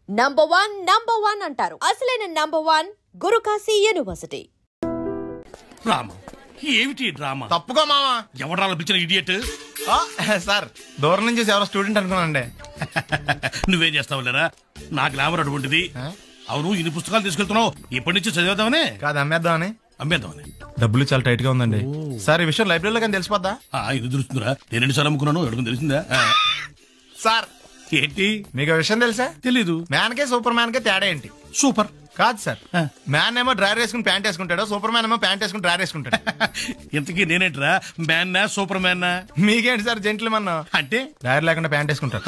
Number one అంటారు. అసలైన number 1 Guru Kashi university. Rama ఏమిటి డ్రామా? తప్పుగా మావా. ఎవడా పిలిచిన ఇడియట్? సార్ దూరం నుంచి ఎవరో స్టూడెంట్ అనుకున్నానండి. నువ్వేం చేస్తావు లేరా? నా గ్లామర్ అటువంటిది. అవును, ఇన్ని పుస్తకాలు తీసుకెళ్తున్నావు, ఇప్పటి నుంచి చదివేద్దామనే కాదు అమ్మేద్దామని. అమ్మేద్దామని. డబ్బులు చాలా టైట్ గా ఉందండి సార్. ఈ విషయం లైబ్రరీలో కానీ తెలిసిపోద్దా? ఇది తెలుస్తుందిరా. నేను ఎన్నిసార్లు అమ్ముకున్నాను ఎవరికి తెలిసిందా? సార్ ఏంటి మీకు విషయం తెలుసా? తెలీదు. మ్యాన్ కే సూపర్ మ్యాన్ కే తేడా ఏంటి? సూపర్ కాదు సార్, మ్యాన్ ఏమో డ్రైవర్ వేసుకుని ప్యాంట్ వేసుకుంటాడు, సూపర్ మ్యాన్ ఏమో ప్యాంట్ వేసుకుని డ్రైవర్ వేసుకుంటాడు. ఇంతకీ నేనేంట్రా, మ్యాన్నా సూపర్ మ్యాన్నా? మీకేంటి సార్ జెంట్లమన్ అంటే డ్రైవర్ లేకుండా ప్యాంట్ వేసుకుంటాడు.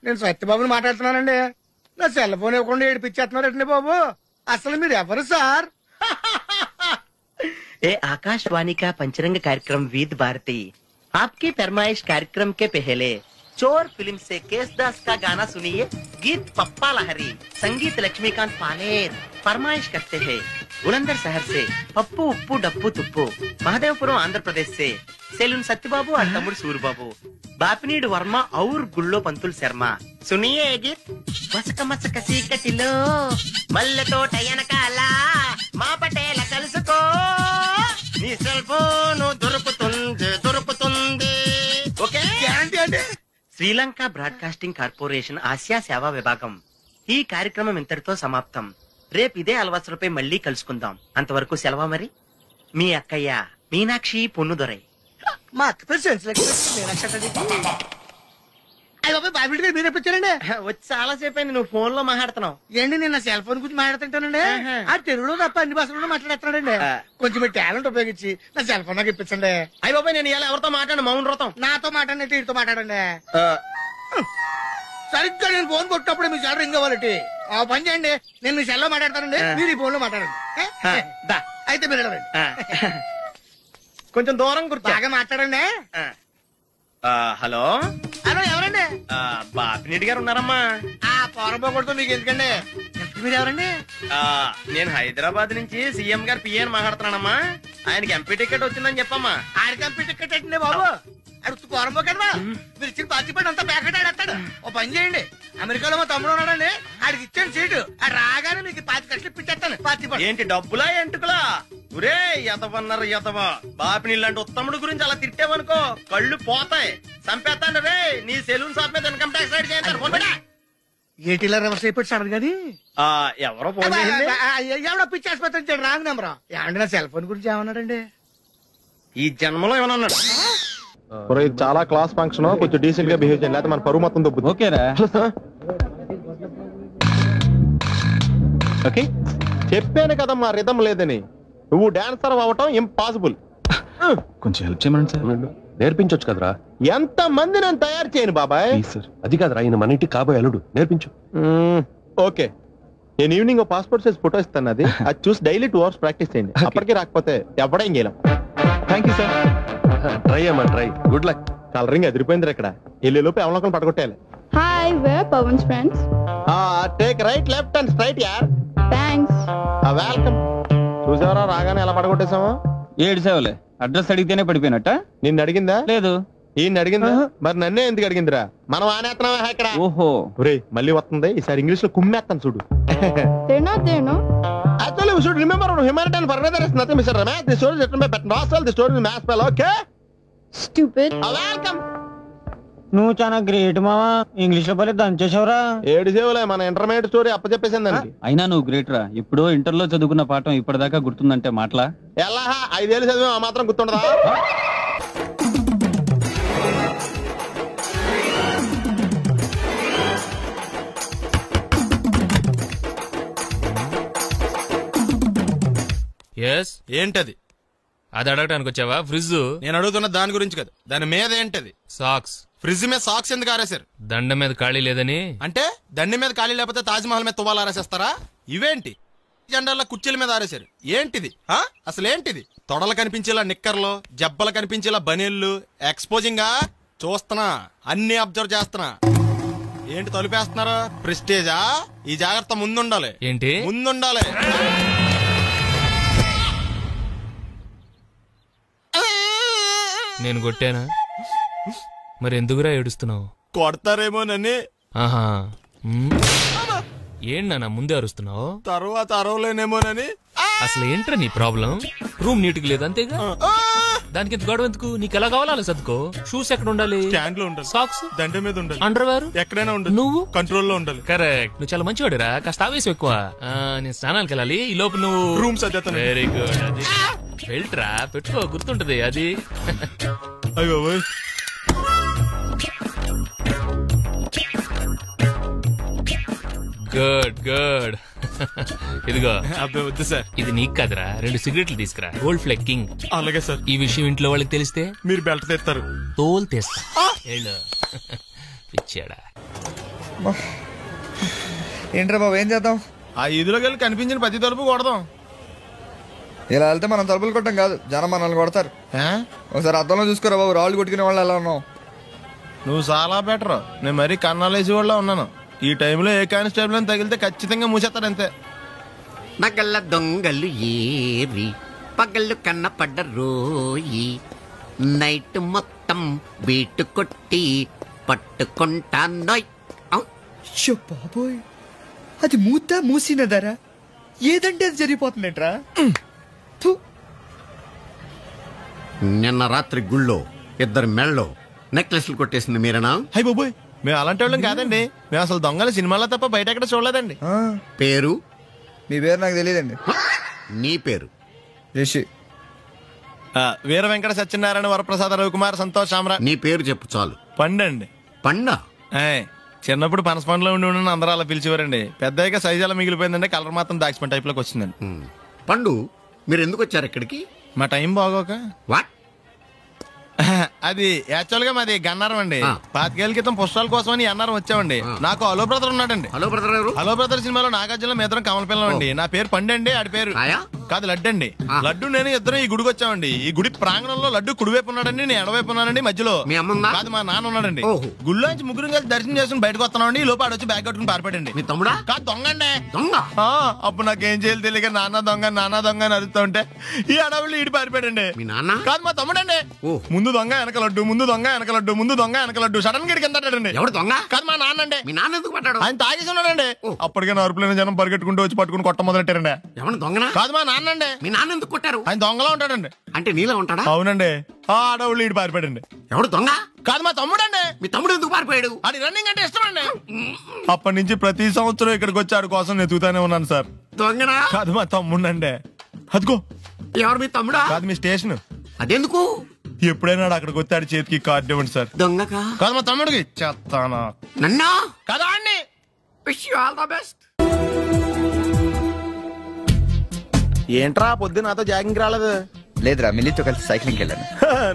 నేను సత్యబాబుని మాట్లాడుతున్నానండి. నా సెల్ ఫోన్ ఇవ్వకుండా ఏడిపించేస్తున్నారండి బాబు. అసలు మీరు ఎవరు సార్? ए आकाशवाणी का पंचरंग कार्यक्रम विद भारती आपकी फरमाइश कार्यक्रम के पहले चोर फिल्म से केसदास का गाना सुनिए. गीत पप्पा लहरी, संगीत लक्ष्मीकांत पालेर. फरमाइश करते हैं बुलंदर शहर से पप्पू उप्पू डप्पू तुप्पू, महादेवपुरम आंध्र प्रदेश से सेलून सत्यबाबू और तमुड़ सूरबाबू, बापनीड वर्मा और गुल्लो पंतुल शर्मा. सुनिए गीत. मसक मसक सीकटिलो मल्ल तोట ఎనకాల మా పటేల కలుసుకో, నీ సెల్ ఫోన్ దొరుకుతుంది. ఓకే. గ్యారంటీ అండి. శ్రీలంక బ్రాడ్కాస్టింగ్ కార్పొరేషన్ ఆసియా సేవా విభాగం. ఈ కార్యక్రమం ఇంతటితో సమాప్తం. రేపు ఇదే అలవాసులపై మళ్ళీ కలుసుకుందాం. అంతవరకు సెలవా మరి. మీ అక్కయ్య మీనాక్షి పొన్నుదొరై. మా అక్క పేరు సెన్సిలెక్ట్. బాబు మీరు ఎప్పుడండి? వచ్చి చాలా సేపు అయింది, నువ్వు ఫోన్ లో మాట్లాడుతున్నావు. ఏంటి నేను నా సెల్ ఫోన్ గురించి మాట్లాడుతుంటానండి. ఆ తెలుగులో తప్ప అన్ని భాషల్లో మాట్లాడేస్తున్నాడండి. కొంచెం మీ టాలెంట్ ఉపయోగించి నా సెల్ ఫోన్ నాకు ఇప్పించండి. అయ్యి బాబాయ్, నేను ఇలా ఎవరితో మాట్లాడు? మౌన వ్రతం. నాతో మాట్లాడినట్టు వీటితో మాట్లాడండి. సరిగ్గా నేను ఫోన్ కొట్టినప్పుడు మీ సెల్ రింగ్ అవ్వాలటి. ఆ పని చేయండి, నేను మీ సెల్ లో మాట్లాడతానండి, మీరు ఈ ఫోన్ లో మాట్లాడండి. అయితే మీరు వెళ్ళండి. కొంచెం దూరం కూర్చో. బాగా మాట్లాడండి. హలో హలో, ఎవరండి? బాపినీటి గారు ఉన్నారమ్మా. ఆ పొరపోకూడదు మీకు ఎందుకండి. మీరు ఎవరండి? నేను హైదరాబాద్ నుంచి సీఎం గారు పిఏని మాట్లాడుతున్నానమ్మా. ఆయనకి ఎంపీ టికెట్ వచ్చిందని చెప్పమ్మా. ఆడికి ఎంపీ టికెట్ ఏంటండి బాబు? అడుగు పొరపో కదా. మీరు ఇచ్చిన పార్టీపడి అంతా ప్యాకెట్ ఆడేస్తాడు. ఓ పని చేయండి, అమెరికాలో మా తమ్ముడు ఉన్నాడండి, ఆడికి ఇచ్చాను సీటు. ఆడు రాగానే మీకు 5 లక్షలు ఇప్పించేస్తాను. పార్టీ ఏంటి డబ్బులా ఎంటుకులా? ఒరే ఎతవన్నారు ఎతవ. బాపినీళ్ళంటే ఉత్తముడు గురించి అలా తిట్టావనుకో కళ్ళు పోతాయి, చంపేస్తాను రే. నీ సెలూన్ షాప్ మీద ఇన్కమ్ ట్యాక్స్ రైడ్ చేయండి. ఏటీలో రివర్స్ అయిపోయి సార్ కానీ ఎవరో ఫోన్ ఎవడో పిచ్చి ఆసుపత్రి ఇచ్చాడు, రాంగ్ నెంబర్. ఏమండి నా సెల్ ఫోన్ గురించి ఏమన్నాడండి? ఈ జన్మలో ఏమన్నా అన్నాడు? చాలా క్లాస్ ఫంక్షన్, కొంచెం డీసెంట్ గా బిహేవ్ చేయండి, లేకపోతే మన పరువు మొత్తం దొబ్బుతుంది. ఓకేరా? ఓకే, చెప్పాను కదా మా రిథం లేదని. నువ్వు డాన్సర్ అవ్వటం ఇంపాసిబుల్. కొంచెం హెల్ప్ చేయమని సార్. నేర్పించొచ్చు కదరా. ఎంత మంది నేను తయారు చేయను బాబాయ్. అది కాదురా, ఆయన మన ఇంటికి కాబోయే అల్లుడు, నేర్పించు. ఓకే, నేను ఈవినింగ్ పాస్పోర్ట్ సైజ్ ఫోటో ఇస్తాను, అది చూసి డైలీ 2 hours ప్రాక్టీస్ చేయండి. అప్పటికి రాకపోతే ఎవడేం చేయలేం. Thank you sir. ట్రై అమ్మా ట్రై. Good luck. కలరింగ్ అదిరిపోయింది ఇక్కడ. వెళ్ళేలోపు ఎవరినొకరు పడగొట్టాలి. Hi, we're Pawan's friends. Take right left and straight యార్. Thanks. వెల్కమ్. చూసావరా రాగానే ఎలా పడగొట్టేసామో. ఏడు సేవలే, అడ్రస్ అడిగితేనే పడిపోయినట్ట. నిన్ను అడిగిందా? లేదు. ఈయన అడిగిందా? మరి నన్నే ఎందుకు అడిగిందిరా? మనం ఆనేస్తున్నావా ఇక్కడ? ఓహో, ఒరే మళ్ళీ వస్తుంది, ఈసారి ఇంగ్లీష్ లో కుమ్మేస్తాను చూడు. They're not there, no? Actually, we should remember humanity and further is nothing, Mr. Ramesh. The story is written by Pat Nossel. The story is mass spell, okay? Stupid. Welcome. నువ్వు చాలా great మావా, English లో పని దంచేసావురా. ఏడు సేవలే, మన intermediate story అప్పచెప్పేసింది దానికి. అయినా నువ్వు గ్రేట్ రా. ఇప్పుడు ఇంటర్ లో చదువుకున్న పాఠం ఇప్పటిదాకా గుర్తుందంటే మాటలా? ఎలా 5 ఏళ్ళు చదివా ఆ మాత్రం గుర్తుండదా? ఏంటది? అది అడగటానికి వచ్చావా? ఫ్రిడ్జ్. నేను అడుగుతున్న దాని గురించి కదా, దాని మీద ఏంటది? సాక్స్. ఫ్రిడ్జ్ మీద సాక్స్ ఎందుకు ఆరేశారు? దండ మీద ఖాళీ లేదని. అంటే దండి మీద ఖాళీ లేకపోతే తాజ్మహల్ మీద తువ్వాలు ఆరేసేస్తారా? ఇవేంటి జెండాల కుర్చీల మీద ఆరేశారు? ఏంటిది అసలు ఏంటిది? తొడలు కనిపించేలా నిక్కర్లు, జబ్బలు కనిపించేలా బనీళ్లు, ఎక్స్పోజింగ్ గా చూస్తున్నా, అన్ని అబ్జర్వ్ చేస్తున్నా. ఏంటి తలుపేస్తున్నారా? ప్రెస్టేజా? ఈ జాగ్రత్త ముందుండాలి. ఏంటి ముందుండాలి? నేను కొట్టానా? మరి ఎందుకురా ఏడుస్తున్నావు? కొడతారేమోనని. ఆహా, ఏంటన్నా ముందే అరుస్తున్నావు? తర్వాత అరవలేనేమోనని. అసలు ఏంట్రా నీ ప్రాబ్లం? రూమ్ నీట్గా లేదు అంతేగా, దానికి ఎంత గొడవ ఎందుకు? నీకు ఎలా కావాలో అలా సర్దుకో. షూస్ ఎక్కడ ఉండాలి? స్టాండ్ లో ఉండాలి. సాక్స్ దండ మీద ఉండాలి. అండర్వేర్ ఎక్కడైనా ఉండాలి. నువ్వు కంట్రోల్ లో ఉండాలి. కరెక్ట్. నువ్వు చాలా మంచివాడురా, కాస్త ఆవేశం ఎక్కువ. నేను స్నానానికి వెళ్ళాలి, ఈ లోపు నువ్వు రూమ్ సర్దేస్తాను. Very good. అది వెళ్ళరా, పెట్టుకో, గుర్తుంటది అది. అయ్యో గుడ్ గుడ్. ఇదిగో. అబ్బాయి వద్దు సార్. ఇది నీకు కాదురా, 2 సిగరెట్లు తీసుకురా. Gold Flake King. అలాగే సార్. ఈ విషయం ఇంట్లో వాళ్ళకి తెలిస్తే మీరు బెల్ట్ తెస్తారు. తోలు తెస్తా. పిచ్చాడా. ఏంట్రా బాబు, ఏం చేద్దాం? ఆ ఈదులోకి వెళ్ళి కనిపించిన ప్రతి తలుపు కొడదాం. ఇలా వెళ్తే మనం తలుపులు కొట్టం కాదు, జనం మనల్ని కొడతారు. ఒకసారి అద్దంలో చూసుకోరా బాబు, రాళ్ళు కొట్టుకునే వాళ్ళు ఎలా ఉన్నావు. నువ్వు చాలా బెటర్. నేను మరీ కన్నాలేసి వాళ్ళ ఉన్నాను. ఈ టైంలో ఏ కానిస్టేబుల్ అని తగిలితే ఖచ్చితంగా మూసేస్తాడు అంతే. నగల దొంగలు ఏరి పగళ్ళు కన్నపడ్డ రోయి, నైట్ మొత్తం బీటు కొట్టి పట్టుకుంటానోయ్. బాబోయ్, అది మూసినదరా, ఏదంటే అది జరిగిపోతుందేంట్రా. నిన్న రాత్రి గుళ్ళో 2 మెళ్ళలో నెక్లెస్లు కొట్టేసింది మీరేనా? హై బాబోయ్, మేము అలాంటి వాళ్ళం కాదండి. మేము అసలు దొంగలు సినిమాలో తప్ప బయట ఎక్కడ చూడలేదండి. పేరు? మీ పేరు నాకు తెలియదండి. నీ పేరు? రిషి. వీర వెంకట సత్యనారాయణ వరప్రసాద రవికుమార్ సంతోష్ సామ్రా. నీ పేరు చెప్పు చాలు. పండండి. పండా? చిన్నప్పుడు పనస పండులో ఉండి అందరూ అలా పిలిచేవారండి. పెద్దగా సైజ్ అలా మిగిలిపోయిందండి, కలర్ మాత్రం దాచిపోయిన టైప్ లోకి వచ్చిందండి. పండు, మీరు ఎందుకు వచ్చారు ఇక్కడికి? మా టైం బాగోక. వాట్? అది యాక్చువల్ గా మాది గన్నారం అండి. 25 ఏళ్ల క్రితం పుష్పాల కోసం అని అన్నారం వచ్చామండి. నాకు హలో బ్రదర్ ఉన్నాడండి. హలో బ్రదర్ ఎవరు? హలో బ్రదర్ సినిమాలో నాగార్జున మేదరం కమల పిల్లం అండి. నా పేరు పండండి, ఆడి పేరు కాదు లడ్డు అండి. లడ్డు నేను ఇద్దరు ఈ గుడికి వచ్చామండి. ఈ గుడి ప్రాంగణంలో లడ్డు కుడివైపు ఉన్నాడండి, నేను ఎడవైపు ఉన్నానండి. మధ్యలో కాదు మా నాన్న ఉన్నాడండి. గుళ్ళో నుంచి ముగ్గురు కలిసి దర్శనం చేసుకుని బయటకు వస్తున్నామండి. ఈ లోపు ఆడొచ్చి బ్యాగ్ కట్టుకుని పారిపడండి. మీ తమ్ముడా? కాదు దొంగ అండి. దొంగ? అప్పుడు నాకేం చేయాలి తెలియక నాన్న దొంగ అని అరుస్తూ ఉంటే ఈ అడవులు ఈడి పారిపోయాడండి. మీ నాన్న? కాదు మా తమ్ముడండి. ముందు దొంగ వెనక లడ్డు, ముందు దొంగ వెనక లడ్డు, ముందు దొంగ వెనక లడ్డు. సడన్ గా కిందండి. ఎవరు దొంగ? కాదు మా నాన్న అండి. మీ నాన్న ఎందుకు పడ్డాడు? ఆయన తాగేసి ఉన్నాడండి. అప్పటికే నరుపులైన జనం పరిగెట్టుకుంటూ వచ్చి పట్టుకుని కొట్ట మొదలెట్టారండి. ఎవరు దొంగనా? కాదు మా నాన్న అండి. మీ నాన్న ఎందుకు కొట్టారు? ఆయన దొంగలా ఉంటాడండి. అంటే నీలా ఉంటాడా? అవునండి. ఆ అడవులు ఈడి పారిపోయాడండి. ఎవడు దొంగ? కాదు మా తమ్ముడండి. మీ తమ్ముడు ఎందుకు పారిపోయాడు? అది రన్నింగ్ అంటే ఇష్టం అండి. అప్పటి నుంచి ప్రతి సంవత్సరం ఇక్కడికి వచ్చి ఆడి కోసం వెతుకుతానే ఉన్నాను సార్. దొంగనా? కాదు మా తమ్ముడండి. అదిగో. ఎవరు మీ తమ్ముడా? కాదు మీ స్టేషన్. అదెందుకు? ఎప్పుడైనా అక్కడికి వచ్చి ఆడి చేతికి కార్డు ఇవ్వండి సార్. దొంగకా? కాదు మా తమ్ముడికి. చెత్తానా? నన్నా? కదా అండి. Wish you all the best. ఏంట్రా పొద్దు నాతో జాగింగ్ రాలేదు? లేదురా, మిల్లితో కలిసి సైక్లింగ్ వెళ్ళాను.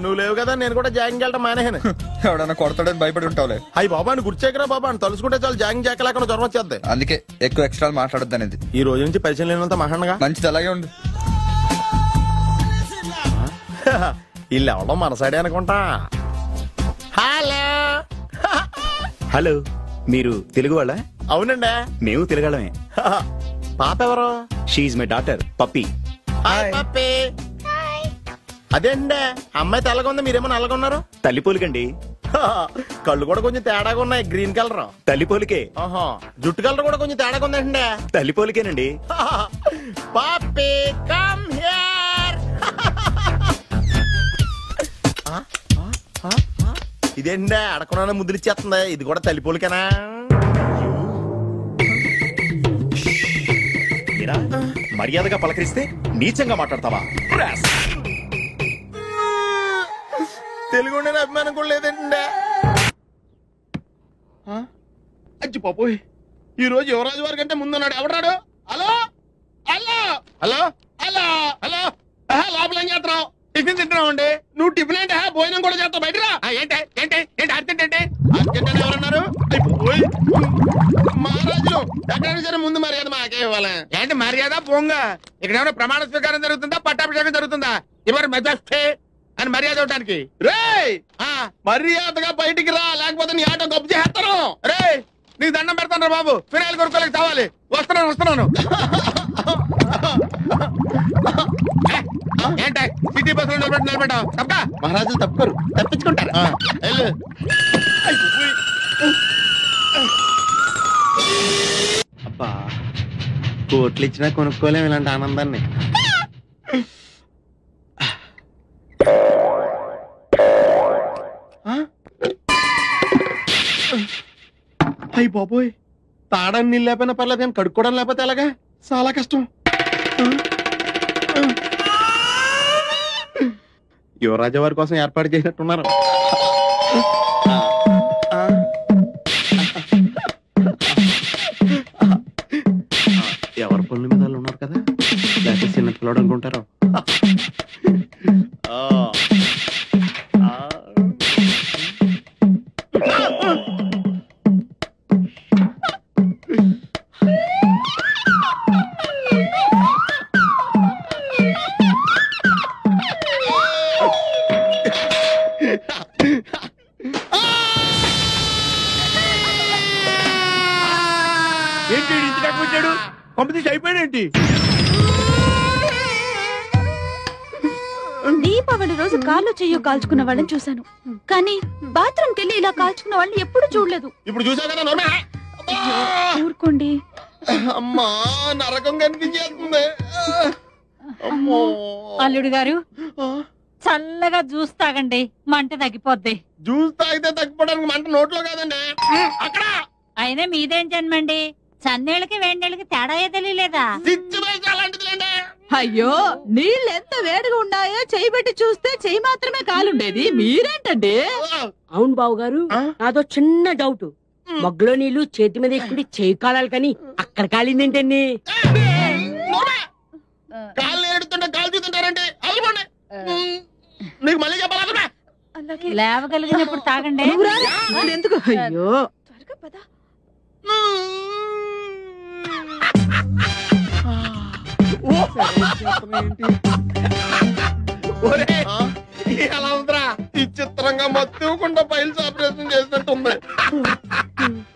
నువ్వు లేవు కదా, నేను కూడా జాగింగ్ వెళ్ళడం మానేహాను. ఎవడన్నా కొడతాడని భయపడి ఉంటావులే. అయ్యి బాబా అని గుర్చేకరా బాబా అని తలుసుకుంటే చాలు జాగింగ్ చేయలేకుండా జ్వరం వచ్చేద్ది. అందుకే ఎక్కువ ఎక్స్ట్రా మాట్లాడొద్దు అనేది. ఈ రోజు నుంచి పరిచయం లేనంత మహాన్గా. మంచిది, అలాగే ఉండు. వీళ్ళు ఎవడం మనసాడే అనుకుంటా. హలో హలో, మీరు తెలుగు వాళ్ళ? అవునండి, మేము తెలుగాళ్ళమే. పాప ఎవరు? షీఈ్ మై డాటర్ పప్పి. పప్పి. అదేండి, అమ్మాయి తెల్లగా ఉంది, మీరేమో నల్లగా ఉన్నారు. తల్లిపోలికండి. కళ్ళు కూడా కొంచెం తేడాగా ఉన్నాయి, గ్రీన్ కలర్. తల్లిపోలికే. జుట్టు కలర్ కూడా కొంచెం తేడాగా ఉందండి. తల్లిపోలికేనండి. పప్పి కమ్ హియర్. ఇదేండి అడగకుండా ముద్దులు ఇచ్చేస్తుంది. ఇది కూడా తల్లిపోలికేనా? మర్యాదగా పలకరిస్తే నీచంగా మాట్లాడతావా? తెలుగు అభిమానం కూడా లేదండి. అచ్చి పాపోయ్, ఈ రోజు యువరాజు వారి కంటే ముందున్నాడు. ఎవడాడు? Hello hello hello hello hello లోపల ఏం చేస్తున్నావు? టిఫిన్ తింటున్నావు అండి. నువ్వు టిఫిన్ ఏంటి? భోజనం కూడా చేస్తావు. బయటరా. ఏంటి ఏంటి ఏంటి అర్జెంట్ ఏంటి? అర్జెంట్ అంటే ఎవరన్నారు? మహారాజు ఎక్కడ సరే ముందు మర్యాద మాకే ఇవ్వాలి. ఏంటి మర్యాద? పోంగ ఇక్కడ ఏమైనా ప్రమాణ స్వీకారం జరుగుతుందా, పట్టాభిషేకం జరుగుతుందా? ఎవరు మెజాస్టే అని మర్యాద ఇవ్వడానికి? రే మర్యాదగా బయటికి రా, లేకపోతే నీ ఆటో కప్పు చేస్తాను. రే నీకు దండం పెడతాను రా బాబు, ఫినాయిల్ కొనుక్కోలేక తావాలి. వస్తున్నాను. ఏంటా సిటీ బస్సులో నిలబెట్టావు? తప్ప మహారాజులు తప్పుకోరు, తప్పించుకుంటారు. అబ్బా, కోట్లు ఇచ్చినా కొనుక్కోలేము ఇలాంటి ఆనందాన్ని. అయ్యి బాబోయ్, తాడని నీళ్ళు లేకపోయినా పర్లేదు కానీ కడుక్కోవడం లేకపోతే ఎలాగా? చాలా కష్టం. యువరాజు వారి కోసం ఏర్పాటు చేసినట్టున్నారు. ఎవరి పనుల మీద వాళ్ళు ఉన్నారు కదా, లేకపోతే చిన్న పిల్లడు అనుకుంటారు. ఏంటి ఇంటి దాకా వచ్చాడు? పంపిణీ అయిపోయాడేంటి? దీపావళి రోజు కాళ్ళు చెయ్యో కాల్చుకున్న వాళ్ళని చూశాను, కానీ బాత్రూమ్ కెళ్ళి ఇలా కాల్చుకున్న వాళ్ళని ఎప్పుడు చూడలేదు. ఇప్పుడు చూసావు కదా నోర్మే. ఊరుకోండి. అమ్మా, నరకం కనిపించేస్తుంది. అల్లుడు గారు చల్లగా జ్యూస్ తాగండి, మంట తగ్గిపోద్ది. జ్యూస్ తాగితే తగ్గిపోవడానికి మంట నోట్లో కాదండి, అక్కడ. అయినా మీదేం జన్మండి, చన్నేళ్ళకి వేడినీళ్ళకి తేడా తెలియలేదా? అయ్యో, నీళ్ళు ఎంత వేడిగా ఉన్నాయో చెయ్యి పెట్టి చూస్తే చెయ్యి మాత్రమే కాలుండేది, మీరేంటండి? అవును బావు గారు, నాదో చిన్న డౌట్. మగ్గులో నీళ్లు చేతి మీద ఎక్కుండి చేయి కాలాలి కానీ అక్కడ కాలిందేంటండి? కాళ్ళు ఏడుతుంటే కాలు చూస్తుంటారంటే నీకు మళ్ళీ చెప్పాలా? లేవగలిగినప్పుడు తాగండి. ఎందుకు? అయ్యో, ఎలా ఉందిరా? ఈ చిత్రంగా మత్తుకుండా ఫైల్స్ ఆపరేషన్ చేసినట్టుంది.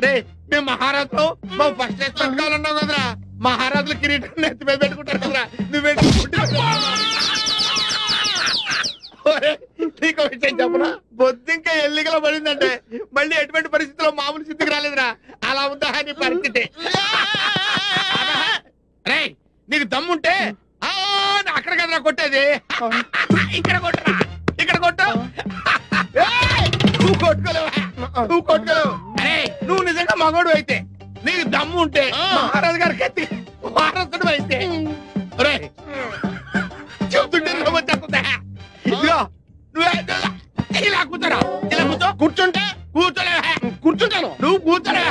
రే, మేము మహారాజులు మా ఫస్ట్ కావాలన్నావు కదరా. మహారాజులు కిరీటం నెత్తి మీద పెట్టుకుంటారు కదరా, నువ్వేంటి? నీకు విషయం చెప్పనా, బొద్దింక ఎల్లికలో పడిందంటే మళ్ళీ ఎటువంటి పరిస్థితిలో మామూలు స్థితికి రాలేదురా. అలా ఉందా నీ పరిస్థితి? రే, నీకు దమ్ముంటే అక్కడ కదరా కొట్టేది, ఇక్కడ కొట్టరా, ఇక్కడ కొట్టు. నువ్వు కొట్టుకోలేవు. అరే, నువ్వు నిజంగా మగోడు అయితే, నీకు దమ్ము ఉంటే మహారాజు గారికి ఎత్తి వారసుడు అయితే చెప్తుంటే వచ్చేస్తుందా? ఇదిగో నువ్వే ఇలా కూర్చోరా, ఇలా కూర్చుంటే కూర్చుంటాను, నువ్వు కూర్చోరా.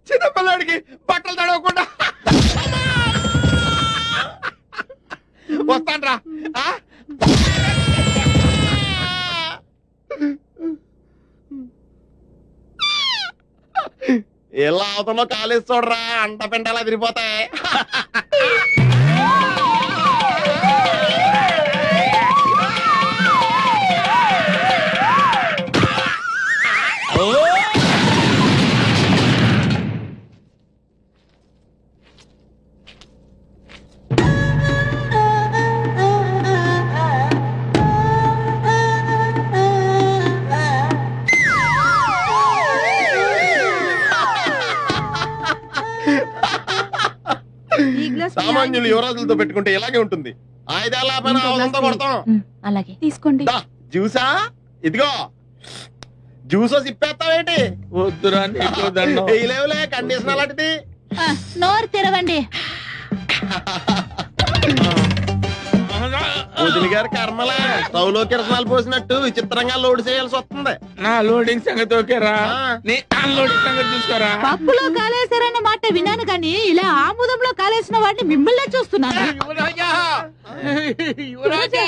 చిన్నపిల్లాడికి బట్టలు తడవకుండా వస్తాన్రా. ఎలా అవుతుందో కాలేజ్ చూడరా, అంట పెంటలా తిరిగిపోతాయి. సామాన్యులు యువరాజులతో పెట్టుకుంటే ఇలాగే ఉంటుంది. ఆయుధాలంతా కొడతాం. అలాగే తీసుకోండి. జ్యూసా? ఇదిగో జ్యూసో సిప్పేస్తావేంటి? వద్దురా, లేవులే, కండిషన్ అలాంటిది. నోరు తెరవండి. వదిలి గారి కర్మలే, స్టవ్ లో కిరసనాలు పోసినట్టు విచిత్రంగా లోడ్ చేయాల్సి వస్తుంది. నా లోడింగ్ సంగతి ఓకేరా. చూసుకోరా. పప్పులో కాలేశారన్న మాట విన్నాను కానీ ఇలా ఆముదంలో కాలేసిన వాడిని మిమ్మల్నే చూస్తున్నాను. యువరాజా యువరాజా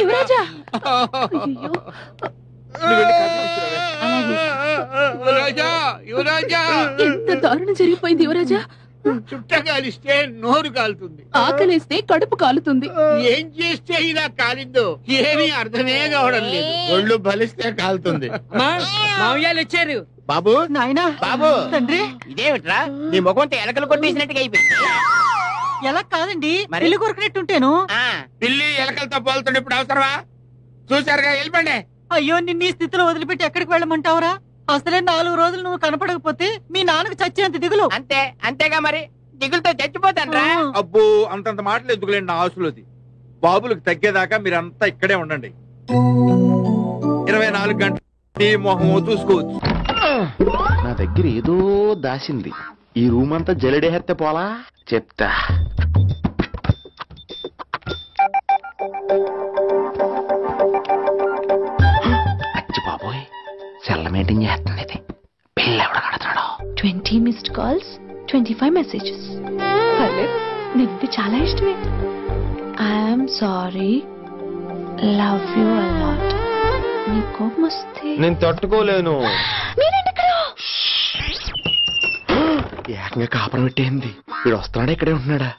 యువరాజా యువరాజా యువరాజా ఎంత దారుణం జరిగిపోయింది యువరాజా. చుట్ట కాలిస్తే నోరు కాలుతుంది, ఆకలిస్తే కడుపు కాలుతుంది. ఏం చేస్తే ఇలా కాలిందో ఏమీ అర్థమే కావడం లేదు. ఒళ్ళు బలిస్తే కాలుతుంది. మామయ్యాలు వచ్చారు. బాబు నాయనా బాబు తండ్రి ఇదేమిట్రా నీ ముఖంతో ఎలకలు కొట్టేసినట్టుగా అయిపోయింది. ఎలా కాదండి పెళ్లి కొరకనట్టుంటేను. పిల్లి ఎలకలతో పోలుతుండే ఇప్పుడు అవసరమా? చూసారుగా, వెళ్ళిపోండి. అయ్యో నిన్ను ఈ స్థితిలో వదిలిపెట్టి ఎక్కడికి వెళ్ళమంటావురా? అసలే 4 రోజులు నువ్వు కనపడకపోతే మీ నాన్నకు చచ్చేంత దిగులు. అంతేగా మరి, దిగులతో చచ్చిపోతాన్రా. అబ్బో అంతంత మాటలు ఎందుకులేండి నా ఆశలోది. బాబులకు తగ్గేదాకా మీరంతా ఇక్కడే ఉండండి. 24 గంటలు మొహం చూసుకోవచ్చు. నా దగ్గర ఏదో దాసింది. ఈ రూమ్ అంతా జలడేహెత్తే పోలా చెప్తా. అచ్చి బాబోయ్, సెల్ల మీటింగ్ చేస్తుంది ఇది. పిల్ల ఎవడ కడతాడో. 20 మిస్డ్ కాల్స్, 25 మెసేజెస్. పర్లేదు, నీకు చాలా ఇష్టమే. I'm sorry, love you a lot. నీ కోపం వస్తే నేను తట్టుకోలేను. ఏకంగా కాపురం పెట్టేంది. వీడు వస్తున్నాడా ఇక్కడే ఉంటున్నాడా?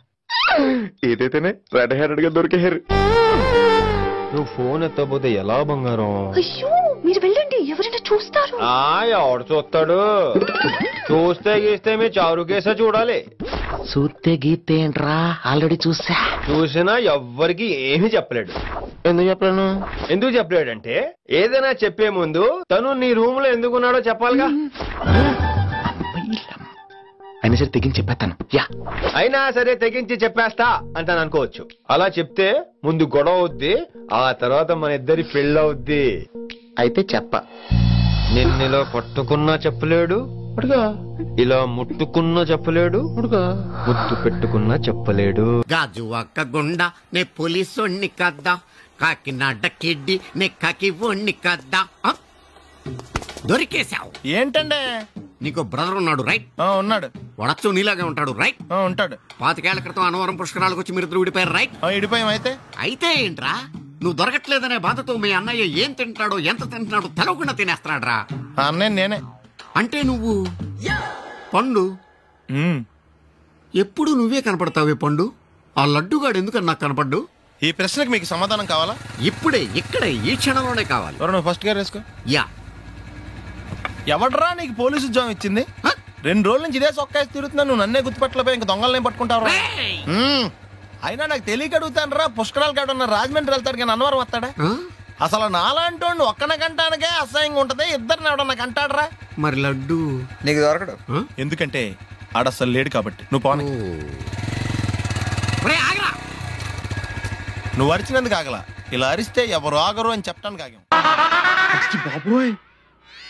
ఏదైతేనే రెడ్ హ్యాండెడ్ గా దొరికారు. నువ్వు ఫోన్ ఎత్తపోతే ఎలా బంగారం? అయ్యో మీరు వెళ్ళండి, ఎవరైనా చూస్తారు. ఎవడు చూస్తాడు? చూస్తే గీస్తే మీ చారు కేసే చూడాలి. చూస్తే గీతే ఏంట్రా, ఆల్రెడీ చూసినా ఎవ్వరికి ఏమీ చెప్పలేడు. ఎందుకు చెప్పలేను? ఎందుకు చెప్పలేడంటే ఏదైనా చెప్పే ముందు తను నీ రూమ్ లో ఎందుకున్నాడో చెప్పాలిగా. అయినా సరే తెగించి చెప్పేస్తాను. అయినా సరే తెగించి చెప్పేస్తా అంటాను అనుకోవచ్చు. అలా చెప్తే ముందు గొడవ అవుద్ది, ఆ తర్వాత మన ఇద్దరి పెళ్ళవుద్ది. అయితే చెప్ప. నిన్నిలా పట్టుకున్నా చెప్పలేడు, ఇలా ముట్టుకున్నా చెప్పలేడు, ముద్దు పెట్టుకున్నా చెప్పలేడు. గాజు ఒక్క గుండ నే పోలీసోణ్ణి కద్దా, కాకినాడ కిడ్డి నే కాకి ఓణ్ణి కద్దా. దొరికేశావు. ఏంటంటే నీకు బ్రదర్ ఉన్నాడు రైట్? ఉన్నాడు. వడచ్చు నీలాగే ఉంటాడు రైట్? ఉంటాడు. 25 ఏళ్ల క్రితం అన్నవరం పుష్కరాలకు వచ్చి మీరిద్దరు విడిపోయారు రైట్? విడిపోయాం. అయితే ఏంట్రా, నువ్వు దొరకట్లేదనే బాధతో మీ అన్నయ్య ఏం తింటాడో ఎంత తింటున్నాడో తెలవకుండా తినేస్తాడ్రా. అన్నయ్య నేనే. అంటే నువ్వు పండు ఎప్పుడు నువ్వే కనపడతావే పండు. ఆ లడ్డుగాడు ఎందుకని నాకు కనపడ్డు? ఈ ప్రశ్నకు మీకు సమాధానం కావాలా? ఇప్పుడే ఇక్కడే ఈ క్షణంలోనే కావాలి. నువ్వు ఫస్ట్ గేర్ వేసుకో. ఎవడ్రా నీకు పోలీసు ఉద్యోగం ఇచ్చింది? 2 రోజుల నుంచి ఇదే సొక్కేసి తిరుగుతున్నా, నువ్వు నన్నే గుర్తుపట్టలేపోయి ఇంక దొంగలనే పట్టుకుంటావు. అయినా నాకు తెలియక అడుగుతాను రా, పుష్కరాలు కాడున్న రాజమండ్రి వెళ్తాడు కానీ అన్నవరం వస్తాడా? అసలు నాలాంటి ఒక్కన కంటానికే అసహ్యంగా ఉంటది, ఇద్దరిని ఎవడన్నా కంటాడరా? మరి లడ్డు నీకు దొరకడు. ఎందుకంటే ఆడసలు లేడు కాబట్టి. నువ్వు పోనీ. నువ్వు అరిచినందుకు ఆగలా, ఇలా అరిస్తే ఎవరు ఆగరు అని చెప్పడానికి ఆగాం. బాబోయ్,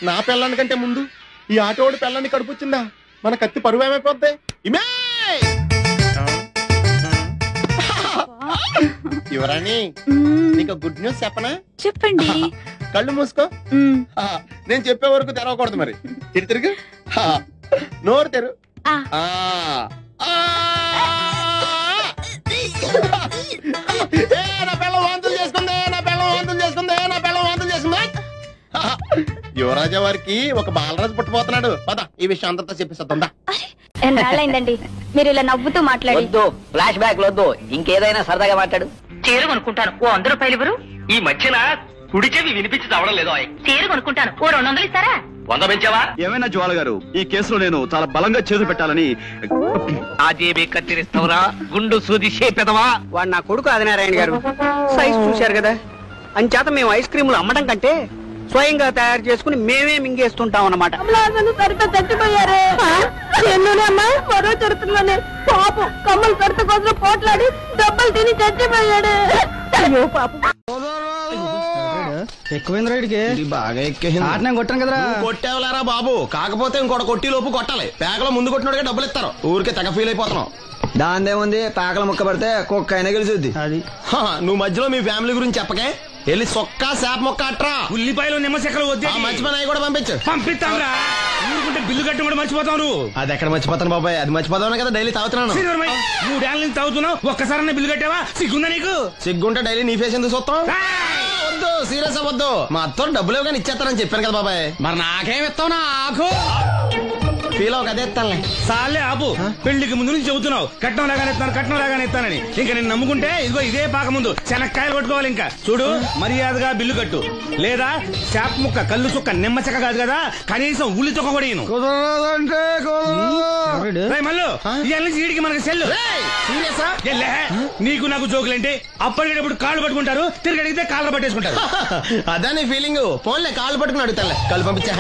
నా పిల్లని కంటే ముందు ఈ ఆటోడు పిల్లని కడుపుచ్చిందా? మన కత్తి పరువు ఏమైపోద్ది? యువరాణి, నీకు గుడ్ న్యూస్ చెప్పనా? చెప్పండి. కళ్ళు మూసుకో. నేను చెప్పే వరకు తెరవకూడదు. మరి తిరుగు, నోరు తెరు. నా పిల్ల వాంతులు చేసుకుంది, నా పిల్ల వాంతులు చేసుకుంది, నా పిల్ల వాంతులు చేసుకుంది. యువరాజా వారికి ఒక బాలరాజు పుట్టబోతున్నాడు. పద ఈ విషయం అంతా చెప్పేస్తుందా? ఎన్నాళ్ళైందండి మీరు ఇలా నవ్వుతూ మాట్లాడి. వద్దు, ఫ్లాష్ బ్యాక్ వద్దు, ఇంకేదైనా సరదాగా మాట్లాడు. చీర కొనుక్కుంటాను, ఓ 100 రూపాయలు ఇవ్వరు? ఈ మధ్యన కుడి చెవి వినిపించి చావడం లేదు. చీర కొనుక్కుంటాను, ఓ 200 ఇస్తారా? 100 పెంచావా? ఏమైనా జ్వాల గారు, ఈ కేసులో నేను చాలా బలంగా చేతులు పెట్టాలని. ఆజేబీ కత్తిరిస్తావురా, గుండు సూది చేపెదవా? వాడు నా కొడుకు ఆదినారాయణ గారు. సైజ్ చూశారు కదా, అంచేత మేము ఐస్ క్రీములు అమ్మడం కంటే స్వయంగా తయారు చేసుకుని మేమే మింగేస్తుంటాం అన్నమాట. చచ్చిపోయారే మరో చరిత్రలోనే పాపం కమ్మలు కడత కోసం పోట్లాడి దెబ్బలు తిని చచ్చిపోయాడు. అయ్యో పాపం. ఎక్కువైంది రైడ్కి బాగా ఎక్కేసింది. కొట్టాను కదరా. కొట్టేవలేరా బాబు, కాకపోతే ఇంకోటి కొట్టి లోపు కొట్టాలి. పేకలో ముందు కొట్టినోడిగా డబ్బులు ఇస్తారు. ఊరికే తెగ ఫీల్ అయిపోతున్నావు. దాందేముంది, పేకల ముక్క పడితే కుక్క అయినా గెలిచుద్ది. అది నువ్వు మధ్యలో మీ ఫ్యామిలీ గురించి చెప్పకే. వెళ్ళి సొక్క శాప మొక్క అట్రా. ఉల్లిపాయలు నిమ్మశెక్కలు వద్దు, మంచి పని అవి కూడా పంపించు. పంపిస్తాంరా. తాగుతుంటే బిల్లు కట్టి కూడా మర్చిపోతావు నువ్వు. అది ఎక్కడ మర్చిపోతాను బాబాయ్, అది మర్చిపోతావు కదా డైలీ తాగుతున్నాను. 3 ఏళ్ళ నుంచి తాగుతున్నావు, ఒక్కసారి బిల్లు కట్టావా? సిగ్గుందా నీకు? సిగ్గుంటే డైలీ నీ ఫేస్ ఎందుకు చూస్తాం? వద్దు, సీరియస్ అవ్వద్దు. మా అత్తో డబ్బులు ఇవ్వగానే ఇచ్చేస్తానని చెప్పాను కదా బాబాయ్. మరి నాకేం ఇస్తావు? నాకు ఫీల్ అవ్వక అదే ఇస్తానులే. సాలే ఆపు, పెళ్లికి ముందు నుంచి చెబుతున్నావు కట్నం లాగానే ఇస్తానని. ఇంకా నేను నమ్ముకుంటే ఇదిగో ఇదే పాక ముందు శనక్కాయలు కొట్టుకోవాలి. ఇంకా చూడు, మర్యాదగా బిల్లు కట్టు, లేదా చేప ముక్క, కళ్ళు చుక్క, నిమ్మ చెక్క కాదు కదా, కనీసం ఉల్లి తొక్క కూడా ఇయ్యను. మళ్ళీ ఇవాళ నుంచి వీడికి మనకి సెల్లు. నీకు నాకు జోకులేంటి? అప్పటికేటప్పుడు కాళ్ళు పట్టుకుంటారు, తిరిగి అడిగితే కాళ్ళు పట్టేసుకుంటారు. అదే నీ ఫీలింగ్. ఫోన్లే కాళ్ళు పట్టుకుని అడుగుతాలే, కళ్ళు పంపించా.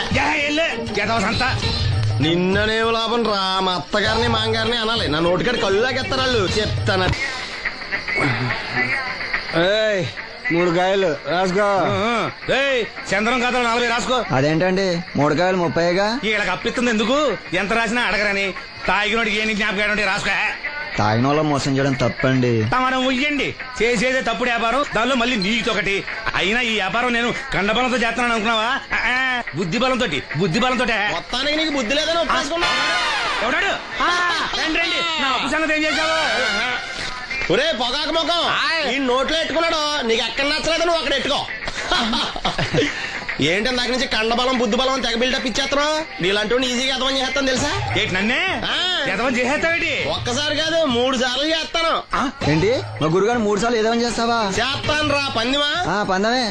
అంతా నిన్ననే లాభం రా. మా అత్తగారిని మాంగారిని అనాలి, నా నోటికాడ కళ్ళు లాగేస్తారు వాళ్ళు. చెప్తాను. 3 కాయలు రాసుకో. చంద్రం కథ 40 రాసుకో. అదేంటండి 3 కాయలు 30గా? వీళ్ళకి అప్పిస్తుంది ఎందుకు? ఎంత రాసినా అడగరని. తాగినోడికి ఏ జ్ఞాపకం రాసుకో. తాగిన వాళ్ళ మోసం చేయడం తప్పండి. మనం ఉయ్యండి, చేసేదే తప్పుడు వ్యాపారం, దానిలో మళ్ళీ నీతోకటి. అయినా ఈ వ్యాపారం నేను కండబలంతో చేస్తున్నాను అనుకున్నావా? బుద్ధి బలంతో. మొత్తానికి నీకు బుద్ధి లేదని ఒప్పేసుకున్నా. ఎవడాడు? రండి, నా అప్పు సంగతి ఏం చేశావు? ఒరే పొగాకు ముఖం, ఈ నోట్లో ఎట్టుకున్నాడు. నీకు ఎక్కడ నచ్చలేదు, నువ్వు అక్కడ ఎట్టుకో. ఏంటంటే దాని నుంచి కండబలం బుద్ధి బలం తెగ బిల్డప్ ఇచ్చేస్తున్నావు. నీలాంటి ఈజీగా ఎదవం చేస్తాను తెలుసా? ఏంటి నన్నే ఎదవం చేస్తావేంటి? ఒక్కసారి కాదు 3 సార్లు చేస్తాను. ఏంటి మా గురుగారు 3 సార్లు ఎదవం చేస్తావా? చేస్తాను రా. పందిమా? పందమే.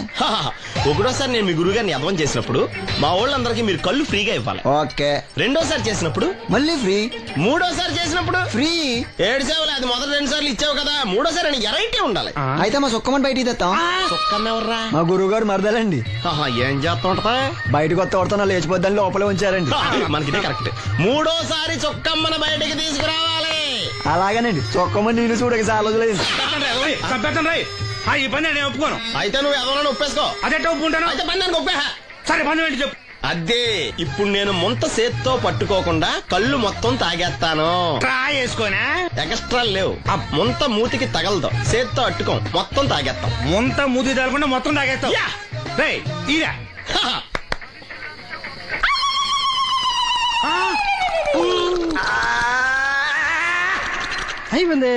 ఒకటోసారి నేను మీ గురుగారిని ఎదవం చేసినప్పుడు మా వాళ్ళందరికీ మీరు కళ్ళు ఫ్రీగా ఇవ్వాలి. ఓకే. రెండోసారి చేసినప్పుడు మళ్ళీ ఫ్రీ. మూడోసారి చేసినప్పుడు ఫ్రీ. 7 సేవలు. అది మొదటి 2 సార్లు ఇచ్చావు కదా, మూడోసారి అని ఎరైటీ ఉండాలి. అయితే మా సుక్కమని బయటికి తెస్తాం. సుక్కమ్మ ఎవర్రా? మా గురుగారు మరదలండి. ఏం చేస్తా ఉంటదా? బయటకు వస్తా లేచిపోద్దని లోపలే ఉంచారండి. మనకిదే కరెక్ట్. మూడోసారి చొక్కమ్మని బయటకి తీసుకురావాలి. అలాగేనండి. చొక్కమ్మని నేను చూడక చాలా రోజులేదు. ఈ పని నేను ఒప్పుకోను. అయితే నువ్వు ఎవరైనా ఒప్పేసుకో. అదే ఒప్పుకుంటాను. అయితే పని నేను ఒప్పే. సరే పని ఏంటి చెప్పు. అదే ఇప్పుడు నేను ముంత చేత్తో పట్టుకోకుండా కళ్ళు మొత్తం తాగేస్తాను. ట్రై చేసుకోనా? ఎక్స్ట్రా లేవు. ముంత మూతికి తగలదు, చేత్తో అట్టుకోం, మొత్తం తాగేస్తాం. ముంత మూతి తగలకుండా మొత్తం తాగేస్తాం. అయిపోయింది.